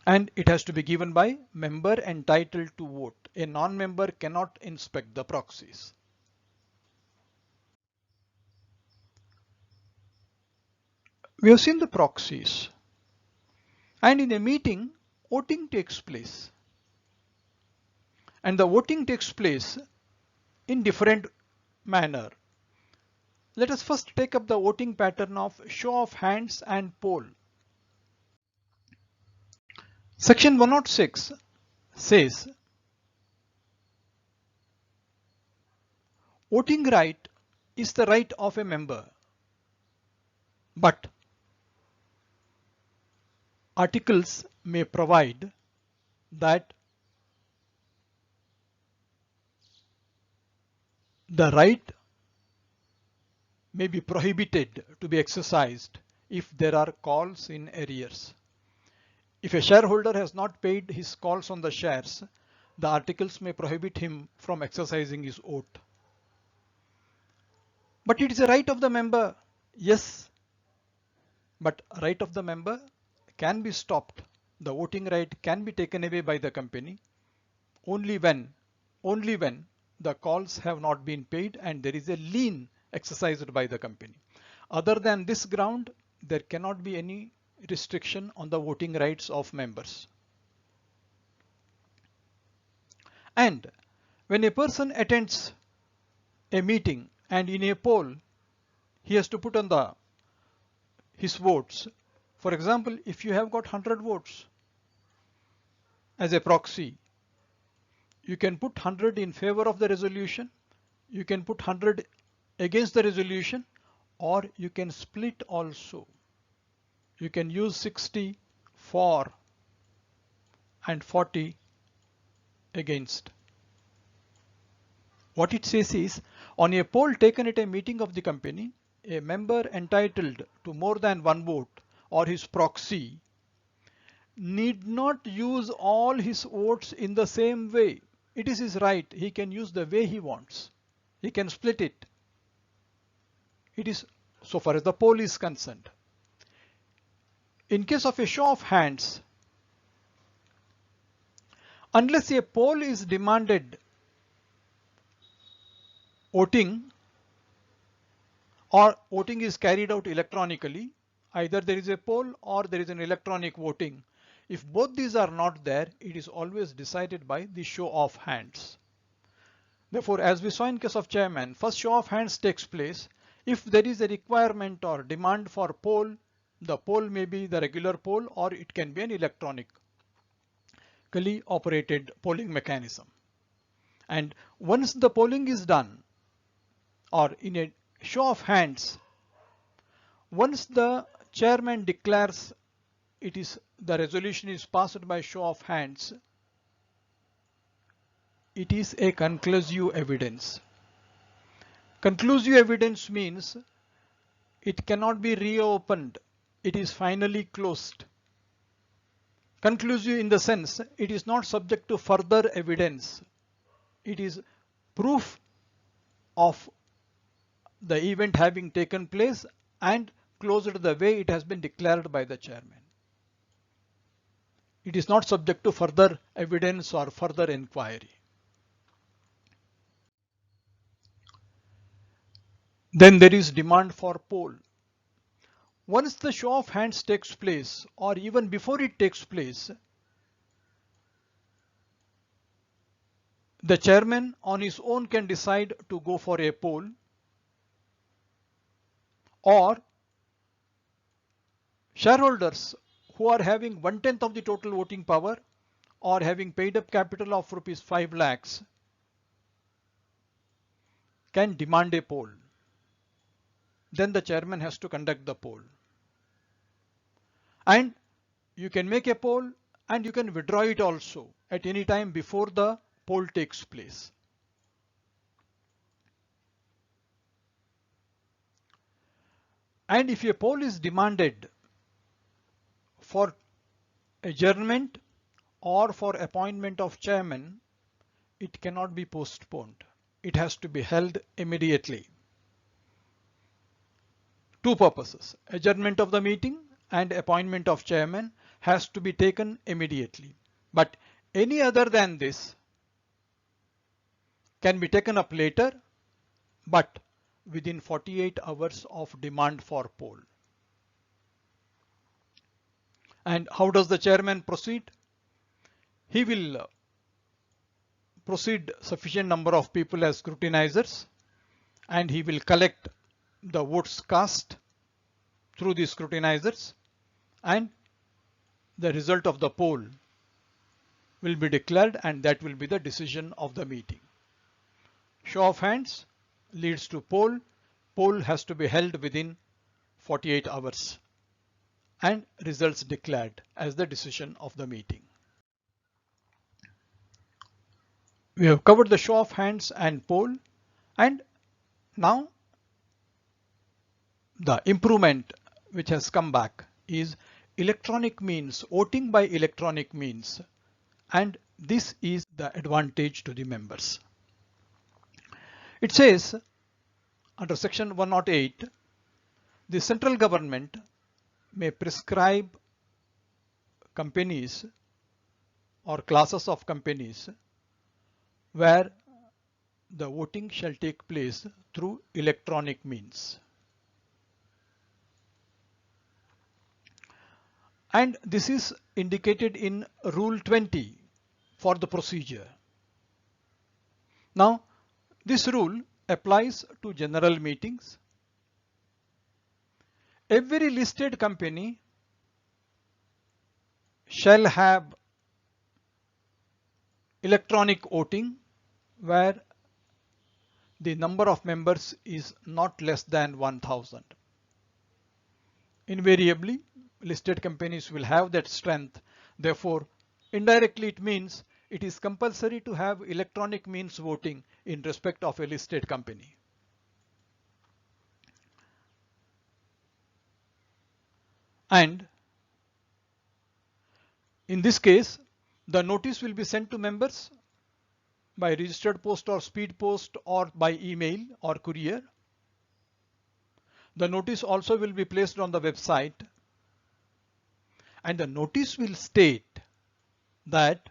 And it has to be given by member entitled to vote. A non-member cannot inspect the proxies. We have seen the proxies. And in a meeting, voting takes place. And the voting takes place in different manner. Let us first take up the voting pattern of show of hands and poll. Section 106 says voting right is the right of a member, but articles may provide that the right may be prohibited to be exercised if there are calls in arrears. If a shareholder has not paid his calls on the shares, the articles may prohibit him from exercising his vote. But it is a right of the member, yes, but right of the member can be stopped. The voting right can be taken away by the company only when the calls have not been paid and there is a lien exercised by the company. Other than this ground, there cannot be any restriction on the voting rights of members. And when a person attends a meeting and in a poll, he has to put on his votes. For example, if you have got 100 votes as a proxy, you can put 100 in favor of the resolution, you can put 100 against the resolution, or you can split also. You can use 60 for and 40 against. What it says is, on a poll taken at a meeting of the company, a member entitled to more than one vote or his proxy need not use all his votes in the same way. It is his right. He can use the way he wants. He can split it. It is so far as the poll is concerned. In case of a show of hands, unless a poll is demanded, voting or voting is carried out electronically, either there is a poll or there is an electronic voting. If both these are not there, it is always decided by the show of hands. Therefore, as we saw in case of chairman, first show of hands takes place. If there is a requirement or demand for poll, the poll may be the regular poll or it can be an electronically operated polling mechanism. And once the polling is done, or in a show of hands, once the chairman declares the resolution is passed by show of hands, it is a conclusive evidence. Conclusive evidence means it cannot be reopened. It is finally closed. Conclusive in the sense it is not subject to further evidence. It is proof of the event having taken place and closed the way it has been declared by the chairman. It is not subject to further evidence or further inquiry. Then there is demand for poll. Once the show of hands takes place, or even before it takes place, the chairman on his own can decide to go for a poll, or shareholders who are having 1/10 of the total voting power or having paid up capital of rupees 5 lakhs can demand a poll. Then the chairman has to conduct the poll. And you can make a poll and you can withdraw it also at any time before the poll takes place. And if a poll is demanded for adjournment or for appointment of chairman, it cannot be postponed. It has to be held immediately. Two purposes: adjournment of the meeting and appointment of chairman has to be taken immediately. But any other than this can be taken up later, but within 48 hours of demand for poll. And how does the chairman proceed? He will proceed sufficient number of people as scrutinizers, and he will collect the votes cast through the scrutinizers, and the result of the poll will be declared, and that will be the decision of the meeting. Show of hands leads to poll. Poll has to be held within 48 hours and results declared as the decision of the meeting. We have covered the show of hands and poll, and now the improvement which has come back is electronic means, voting by electronic means, and this is the advantage to the members. It says under section 108, the central government may prescribe companies or classes of companies where the voting shall take place through electronic means. And this is indicated in Rule 20 for the procedure. Now, this rule applies to general meetings. Every listed company shall have electronic voting where the number of members is not less than 1000. Invariably, listed companies will have that strength. Therefore, indirectly it means it is compulsory to have electronic means voting in respect of a listed company. And in this case, the notice will be sent to members by registered post or speed post or by email or courier. The notice also will be placed on the website, and the notice will state that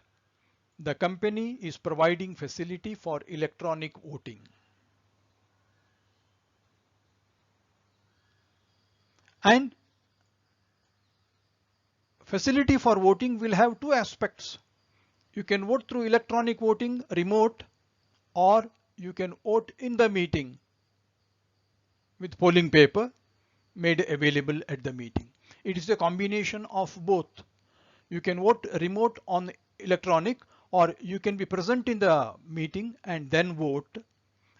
the company is providing facility for electronic voting. And facility for voting will have two aspects. You can vote through electronic voting, remote, or you can vote in the meeting with polling paper made available at the meeting. It is a combination of both. You can vote remote on electronic, or you can be present in the meeting and then vote.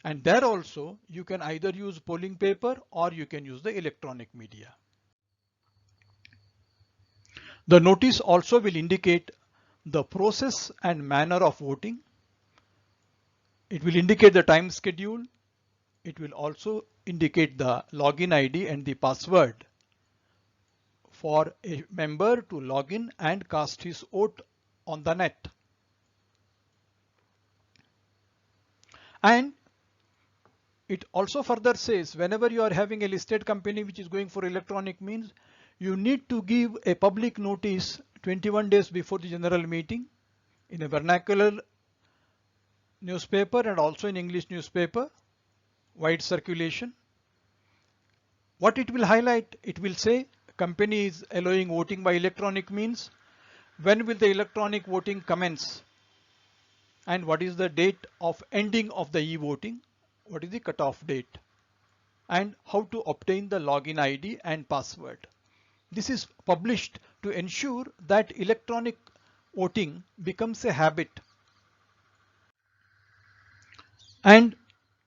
And there also you can either use polling paper or you can use the electronic media. The notice also will indicate the process and manner of voting. It will indicate the time schedule. It will also indicate the login ID and the password for a member to log in and cast his vote on the net. And it also further says whenever you are having a listed company which is going for electronic means, you need to give a public notice 21 days before the general meeting in a vernacular newspaper and also in English newspaper, wide circulation. What it will highlight, it will say company is allowing voting by electronic means. When will the electronic voting commence? And what is the date of ending of the e-voting? What is the cutoff date? And how to obtain the login ID and password. This is published to ensure that electronic voting becomes a habit. And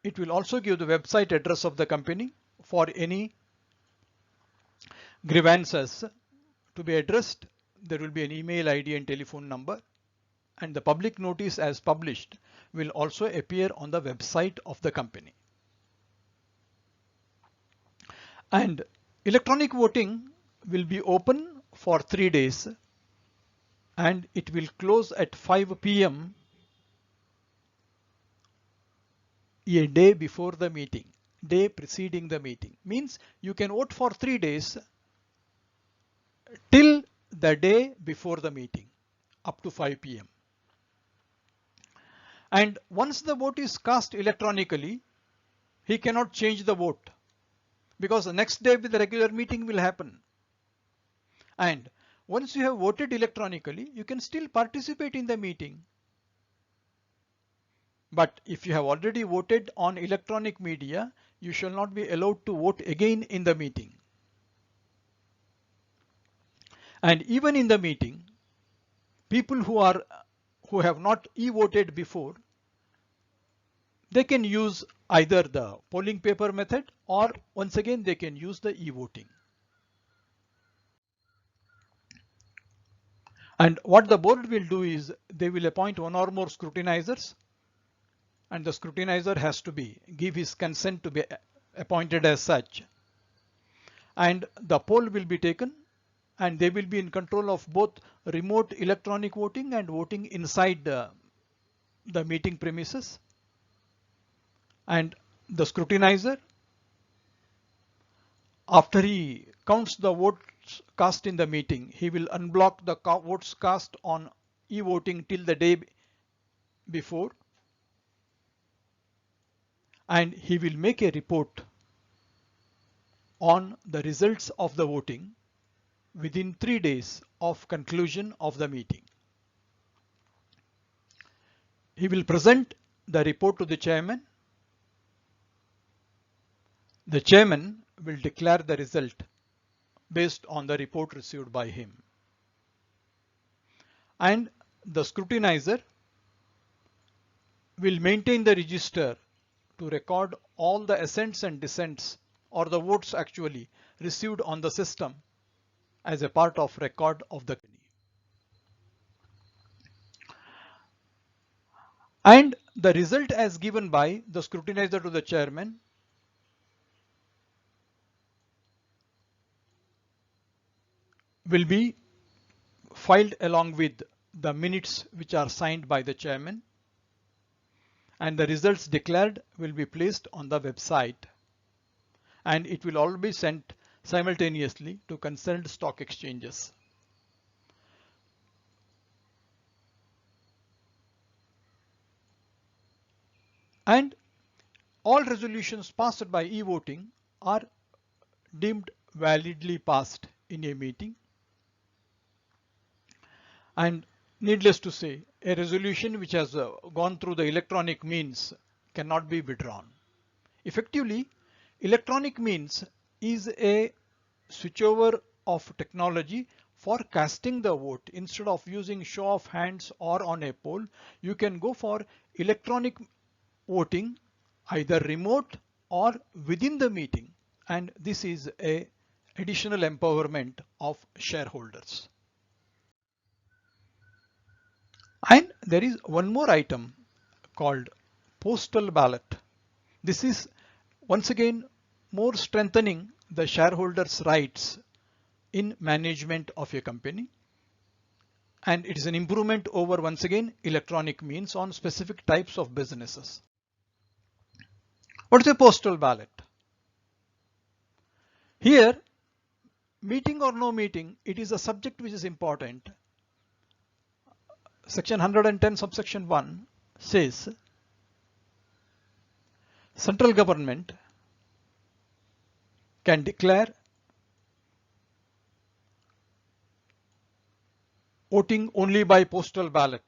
it will also give the website address of the company for any grievances to be addressed. There will be an email ID and telephone number, and the public notice as published will also appear on the website of the company. And electronic voting will be open for 3 days and it will close at 5 p.m. a day before the meeting, day preceding the meeting. Means you can vote for 3 days till the day before the meeting up to 5 p.m. And once the vote is cast electronically, he cannot change the vote because the next day the regular meeting will happen. And once you have voted electronically, you can still participate in the meeting. But if you have already voted on electronic media, you shall not be allowed to vote again in the meeting. And even in the meeting, people who have not e-voted before, they can use either the polling paper method or once again they can use the e-voting. And what the board will do is they will appoint one or more scrutinizers, and the scrutinizer has to give his consent to be appointed as such. And the poll will be taken and they will be in control of both remote electronic voting and voting inside the meeting premises. And the scrutinizer, after he counts the votes cast in the meeting, he will unblock the votes cast on e-voting till the day before, and he will make a report on the results of the voting within 3 days of conclusion of the meeting. He will present the report to the chairman. The chairman will declare the result based on the report received by him. And the scrutinizer will maintain the register to record all the assents and dissents, or the votes actually received on the system as a part of record of the company. And the result as given by the scrutinizer to the chairman will be filed along with the minutes which are signed by the chairman, and the results declared will be placed on the website, and it will all be sent simultaneously to concerned stock exchanges. And all resolutions passed by e-voting are deemed validly passed in a meeting. And needless to say, a resolution which has gone through the electronic means cannot be withdrawn. Effectively, electronic means is a switchover of technology for casting the vote. Instead of using show of hands or on a poll, you can go for electronic voting, either remote or within the meeting. And this is a additional empowerment of shareholders. And there is one more item called postal ballot. This is once again more strengthening the shareholders' rights in management of a company. And it is an improvement over, once again, electronic means on specific types of businesses. What is a postal ballot? Here, meeting or no meeting, it is a subject which is important. Section 110 subsection 1 says central government can declare voting only by postal ballot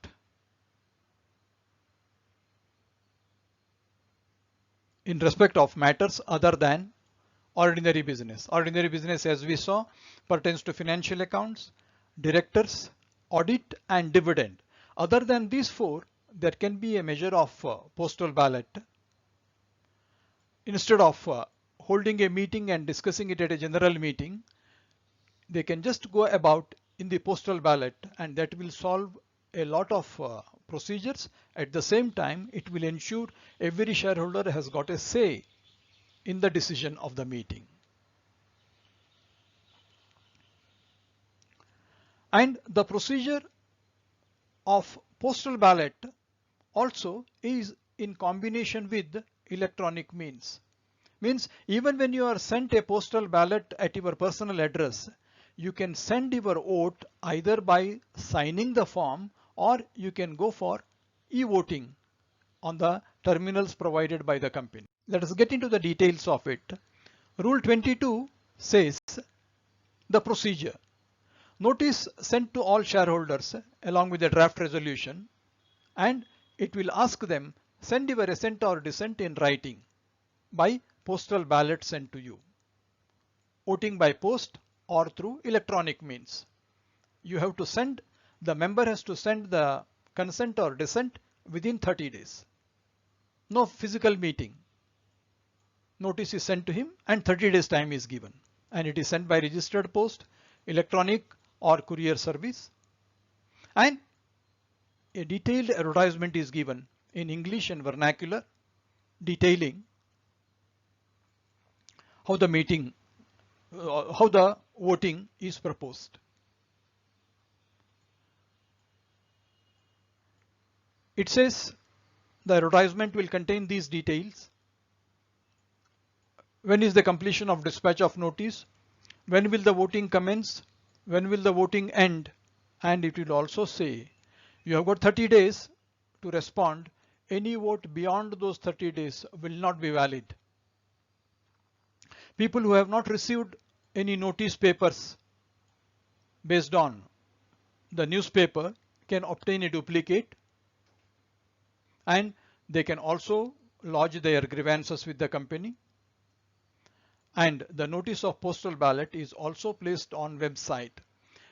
in respect of matters other than ordinary business. Ordinary business, as we saw, pertains to financial accounts, directors, audit and dividend. Other than these four, there can be a measure of postal ballot. Instead of holding a meeting and discussing it at a general meeting, they can just go about in the postal ballot, and that will solve a lot of procedures. At the same time, it will ensure every shareholder has got a say in the decision of the meeting. And the procedure of postal ballot also is in combination with electronic means. Means even when you are sent a postal ballot at your personal address, you can send your vote either by signing the form, or you can go for e-voting on the terminals provided by the company. Let us get into the details of it. Rule 22 says the procedure. Notice sent to all shareholders along with the draft resolution, and it will ask them send your assent or dissent in writing by postal ballot sent to you, voting by post or through electronic means. You have to send, the member has to send the consent or dissent within 30 days. No physical meeting. Notice is sent to him and 30 days time is given, and it is sent by registered post, electronic or courier service, and a detailed advertisement is given in English and vernacular detailing how the meeting, how the voting is proposed. It says the advertisement will contain these details. When is the completion of dispatch of notice? When will the voting commence? When will the voting end? And it will also say you have got 30 days to respond. Any vote beyond those 30 days will not be valid. People who have not received any notice papers based on the newspaper can obtain a duplicate, and they can also lodge their grievances with the company. And the notice of postal ballot is also placed on website.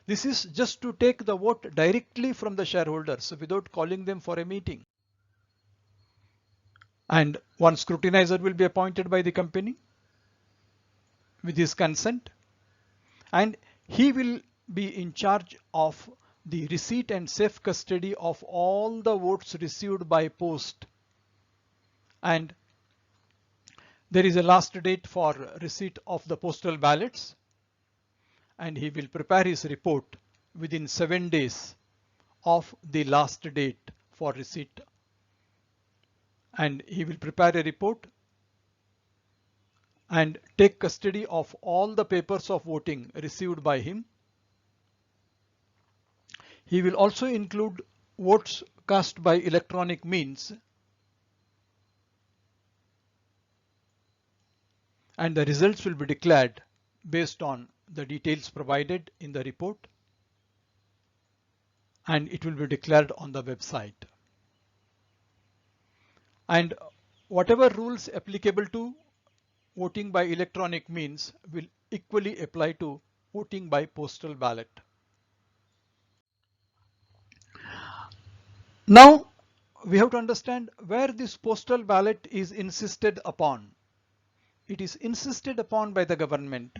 This is just to take the vote directly from the shareholders without calling them for a meeting. And one scrutinizer will be appointed by the company with his consent, and he will be in charge of the receipt and safe custody of all the votes received by post, and there is a last date for receipt of the postal ballots, and he will prepare his report within 7 days of the last date for receipt, and he will prepare a report and take custody of all the papers of voting received by him. He will also include votes cast by electronic means, and the results will be declared based on the details provided in the report, and it will be declared on the website. And whatever rules applicable to voting by electronic means will equally apply to voting by postal ballot. Now we have to understand where this postal ballot is insisted upon. It is insisted upon by the government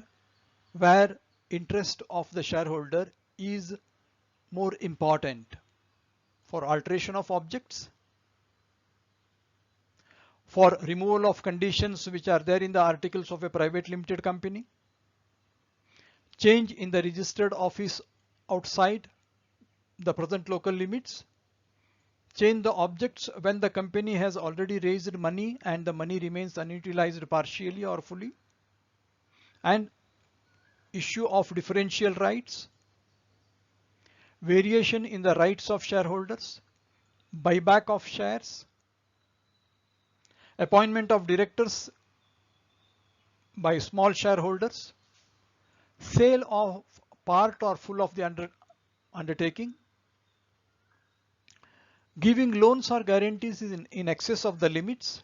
where interest of the shareholder is more important, for alteration of objects, for removal of conditions which are there in the articles of a private limited company, change in the registered office outside the present local limits, change the objects when the company has already raised money and the money remains unutilized partially or fully, and issue of differential rights, variation in the rights of shareholders, buyback of shares, appointment of directors by small shareholders, sale of part or full of the undertaking, giving loans or guarantees in excess of the limits.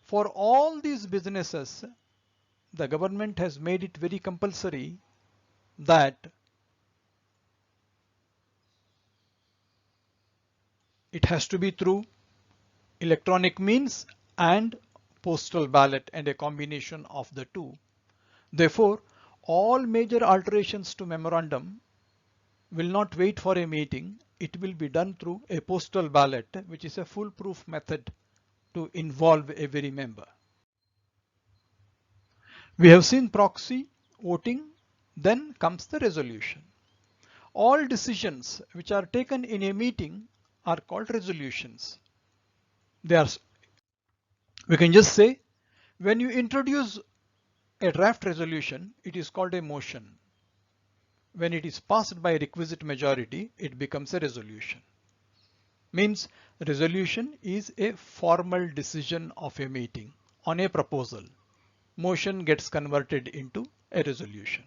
For all these businesses, the government has made it very compulsory that it has to be through electronic means and postal ballot, and a combination of the two. Therefore, all major alterations to memorandum will not wait for a meeting. It will be done through a postal ballot, which is a foolproof method to involve every member. We have seen proxy voting, then comes the resolution. All decisions which are taken in a meeting are called resolutions. We can just say, when you introduce a draft resolution, it is called a motion. When it is passed by requisite majority, it becomes a resolution. Means resolution is a formal decision of a meeting on a proposal. Motion gets converted into a resolution.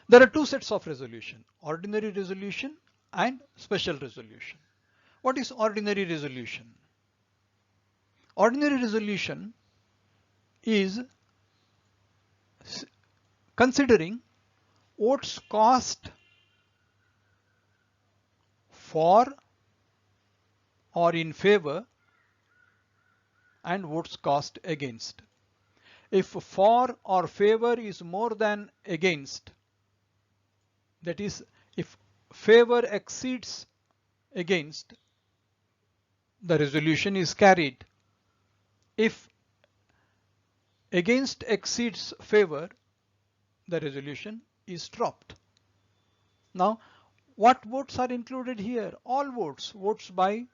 There are two sets of resolution: ordinary resolution and special resolution. What is ordinary resolution? Ordinary resolution is considering votes cast for or in favor and votes cast against. If for or favor is more than against, that is, if favor exceeds against, the resolution is carried. If against exceeds favor, the resolution is dropped. Now, what votes are included here? All votes. Votes by,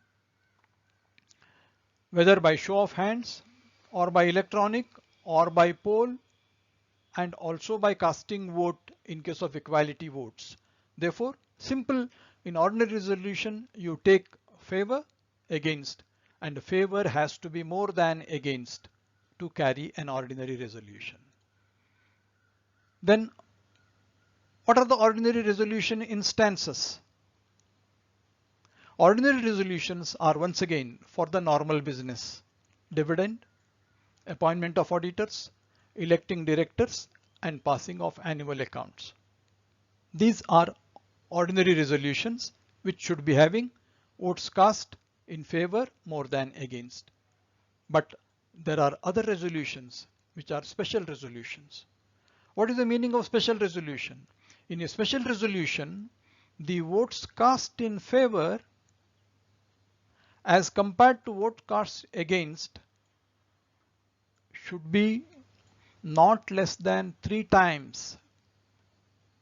whether by show of hands or by electronic or by poll, and also by casting vote in case of equality votes. Therefore, simple, in ordinary resolution, you take favor, against, and favor has to be more than against to carry an ordinary resolution. Then, what are the ordinary resolution instances? Ordinary resolutions are once again for the normal business: dividend, appointment of auditors, electing directors, and passing of annual accounts. These are ordinary resolutions which should be having votes cast in favor more than against. But there are other resolutions which are special resolutions. What is the meaning of special resolution? In a special resolution, the votes cast in favor as compared to vote cast against should be not less than 3 times.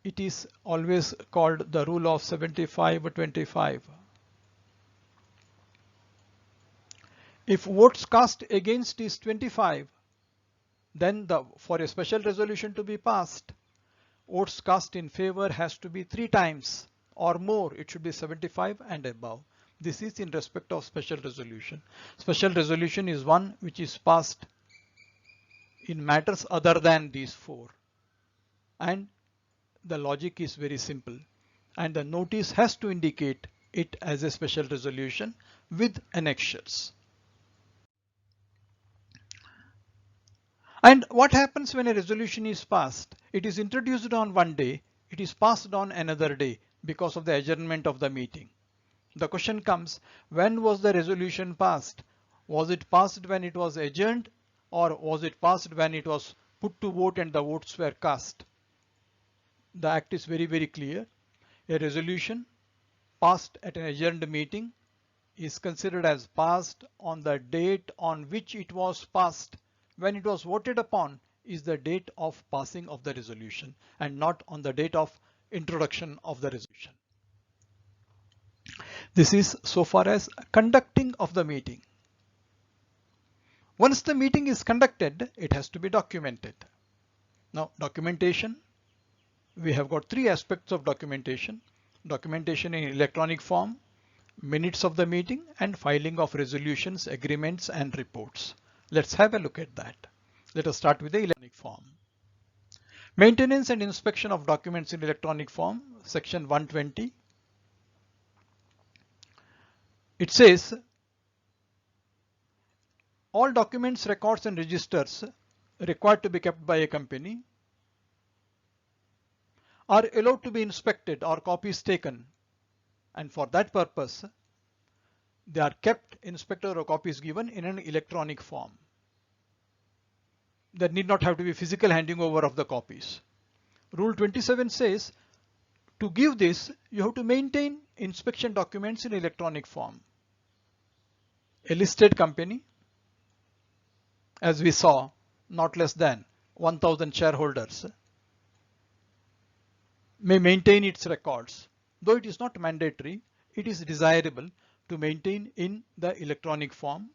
It is always called the rule of 75-25. If votes cast against is 25, then for a special resolution to be passed, votes cast in favor has to be 3 times or more. It should be 75 and above. This is in respect of special resolution. Special resolution is one which is passed in matters other than these 4. And the logic is very simple. And the notice has to indicate it as a special resolution with annexures. And what happens when a resolution is passed? It is introduced on one day, it is passed on another day because of the adjournment of the meeting. The question comes, when was the resolution passed? Was it passed when it was adjourned, or was it passed when it was put to vote and the votes were cast? The act is very, very clear. A resolution passed at an adjourned meeting is considered as passed on the date on which it was passed. When it was voted upon is the date of passing of the resolution and not on the date of introduction of the resolution. This is so far as conducting of the meeting. Once the meeting is conducted, it has to be documented. Now, documentation, we have got 3 aspects of documentation. Documentation in electronic form, minutes of the meeting, and filing of resolutions, agreements, and reports. Let's have a look at that. Let us start with the electronic form. Maintenance and inspection of documents in electronic form, section 120. It says, all documents, records, and registers required to be kept by a company are allowed to be inspected or copies taken, and for that purpose they are kept, inspected, or copies given in an electronic form. There need not have to be physical handing over of the copies. Rule 27 says to give this you have to maintain inspection documents in electronic form. A listed company, as we saw, not less than 1000 shareholders, may maintain its records. Though it is not mandatory, it is desirable to maintain in the electronic form,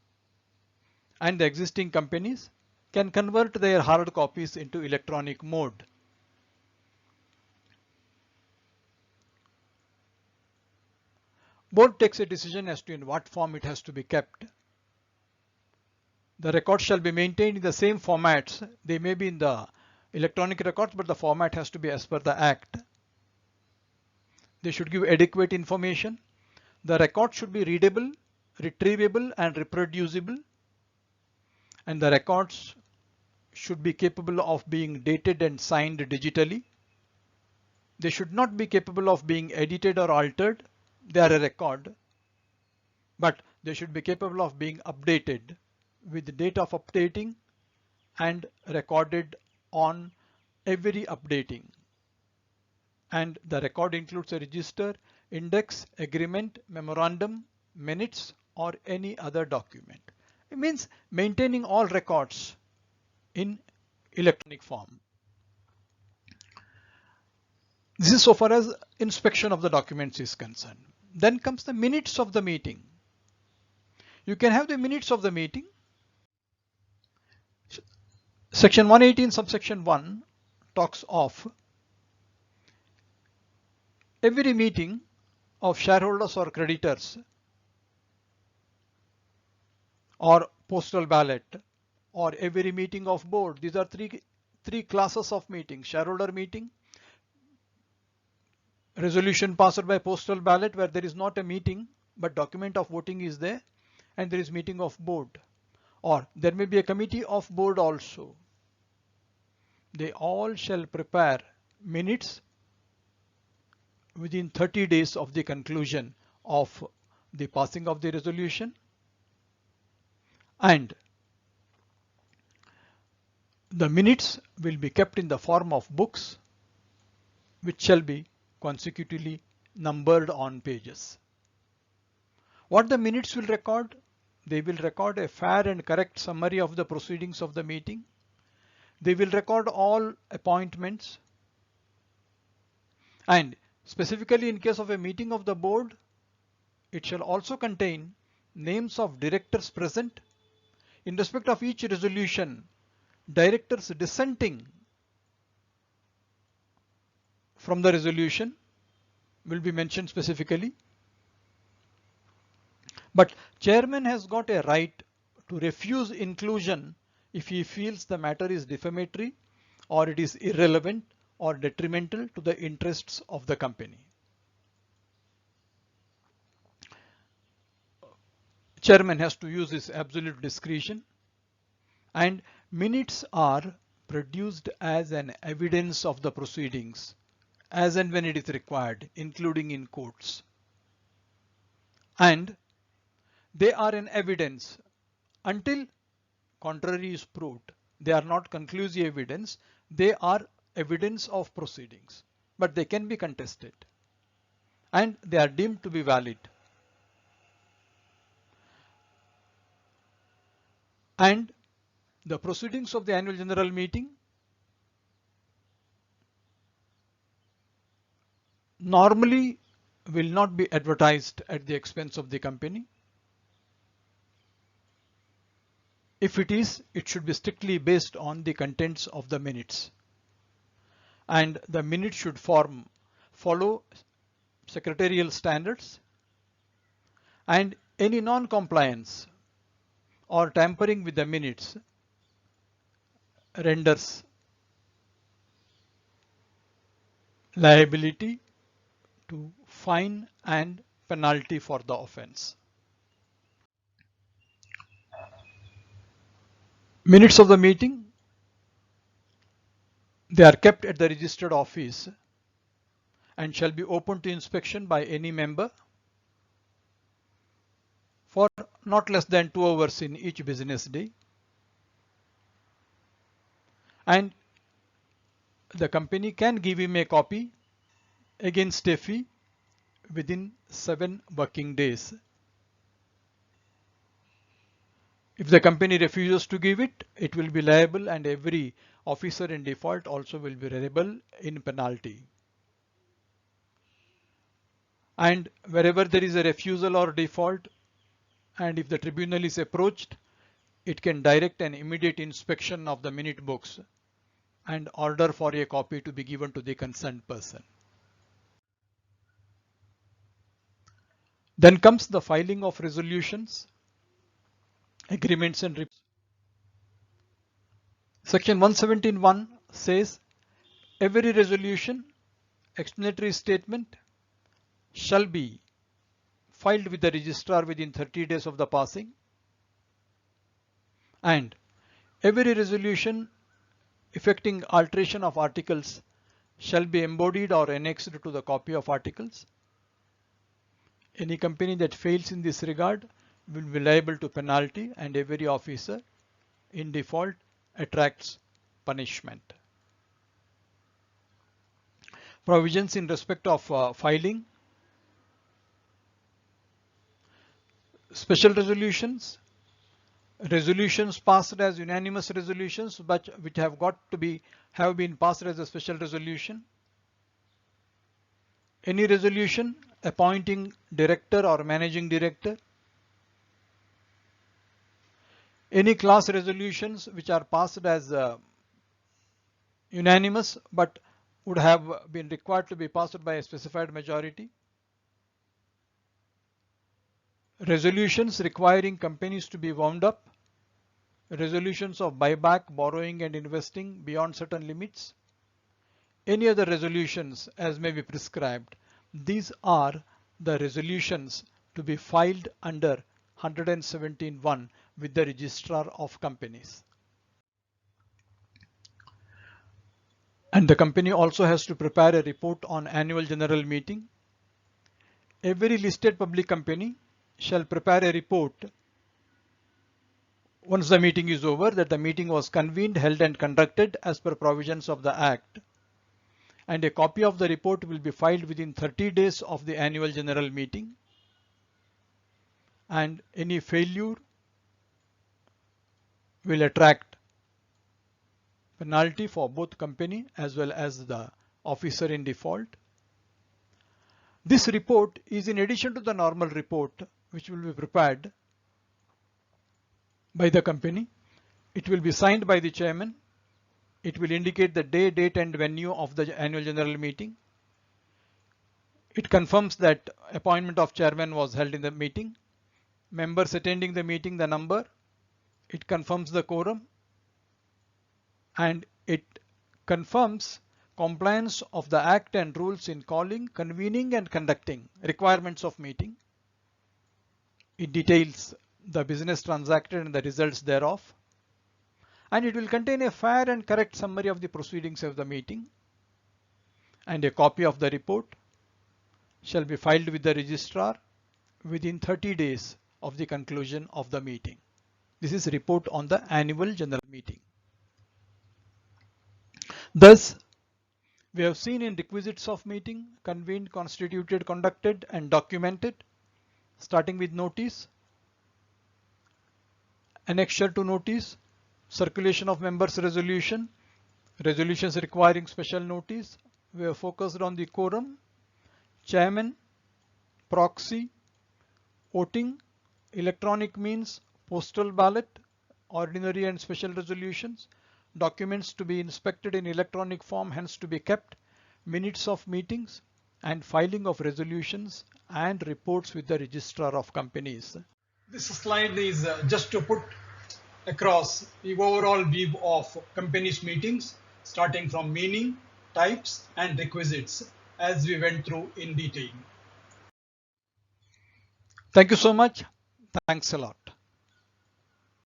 and the existing companies can convert their hard copies into electronic mode. Board takes a decision as to in what form it has to be kept. The records shall be maintained in the same formats. They may be in the electronic records, but the format has to be as per the Act. They should give adequate information. The record should be readable, retrievable, and reproducible. And the records should be capable of being dated and signed digitally. They should not be capable of being edited or altered. They are a record, but they should be capable of being updated with the date of updating and recorded on every updating. And the record includes a register, index, agreement, memorandum, minutes, or any other document. It means maintaining all records in electronic form. This is so far as inspection of the documents is concerned. Then comes the minutes of the meeting. You can have the minutes of the meeting. Section 118 subsection 1 talks of every meeting of shareholders or creditors or postal ballot, or every meeting of board. These are three classes of meeting: shareholder meeting, resolution passed by postal ballot where there is not a meeting but document of voting is there, and there is meeting of board, or there may be a committee of board also. They all shall prepare minutes within 30 days of the conclusion of the passing of the resolution, and the minutes will be kept in the form of books which shall be consecutively numbered on pages. What the minutes will record? They will record a fair and correct summary of the proceedings of the meeting. They will record all appointments, and specifically in case of a meeting of the board, it shall also contain names of directors present. In respect of each resolution, directors dissenting from the resolution will be mentioned specifically. But chairman has got a right to refuse inclusion if he feels the matter is defamatory or it is irrelevant or detrimental to the interests of the company. Chairman has to use his absolute discretion, and minutes are produced as an evidence of the proceedings as and when it is required, including in courts. And they are an evidence until contrary is proved. They are not conclusive evidence. They are evidence of proceedings, but they can be contested and they are deemed to be valid. And the proceedings of the annual general meeting normally will not be advertised at the expense of the company. If it is, it should be strictly based on the contents of the minutes. And the minutes should follow secretarial standards, and any non-compliance or tampering with the minutes renders liability to fine and penalty for the offense. Minutes of the meeting, they are kept at the registered office and shall be open to inspection by any member for not less than 2 hours in each business day. And the company can give him a copy against a fee within 7 working days. If the company refuses to give it, it will be liable, and every officer in default also will be liable in penalty. And wherever there is a refusal or default, and if the tribunal is approached, it can direct an immediate inspection of the minute books and order for a copy to be given to the concerned person. Then comes the filing of resolutions, agreements and reports. Section 117(1) says every resolution, explanatory statement shall be filed with the registrar within 30 days of the passing, and every resolution effecting alteration of articles shall be embodied or annexed to the copy of articles. Any company that fails in this regard will be liable to penalty, and every officer in default attracts punishment. Provisions in respect of filing. Special resolutions, resolutions passed as unanimous resolutions but which have been passed as a special resolution. Any resolution appointing director or managing director. Any class resolutions which are passed as unanimous but would have been required to be passed by a specified majority. Resolutions requiring companies to be wound up. Resolutions of buyback, borrowing and investing beyond certain limits. Any other resolutions as may be prescribed. These are the resolutions to be filed under 117(1) with the registrar of companies. And the company also has to prepare a report on annual general meeting. Every listed public company shall prepare a report once the meeting is over that the meeting was convened, held and conducted as per provisions of the Act, and a copy of the report will be filed within 30 days of the annual general meeting, and any failure will attract penalty for both company as well as the officer in default. This report is in addition to the normal report which will be prepared by the company. It will be signed by the chairman. It will indicate the day, date and venue of the annual general meeting. It confirms that appointment of chairman was held in the meeting. Members attending the meeting, the number. It confirms the quorum. And it confirms compliance of the act and rules in calling, convening and conducting requirements of meeting. It details the business transacted and the results thereof. And it will contain a fair and correct summary of the proceedings of the meeting. And a copy of the report shall be filed with the registrar within 30 days of the conclusion of the meeting. This is report on the annual general meeting. Thus, we have seen in requisites of meeting, convened, constituted, conducted and documented, starting with notice, annexure to notice, circulation of members' resolution, resolutions requiring special notice. We have focused on the quorum, chairman, proxy, voting, electronic means, postal ballot, ordinary and special resolutions, documents to be inspected in electronic form, hence to be kept, minutes of meetings, and filing of resolutions and reports with the registrar of companies. This slide is just to put across the overall view of companies meetings, starting from meaning, types, and requisites, as we went through in detail. Thank you so much. Thanks a lot.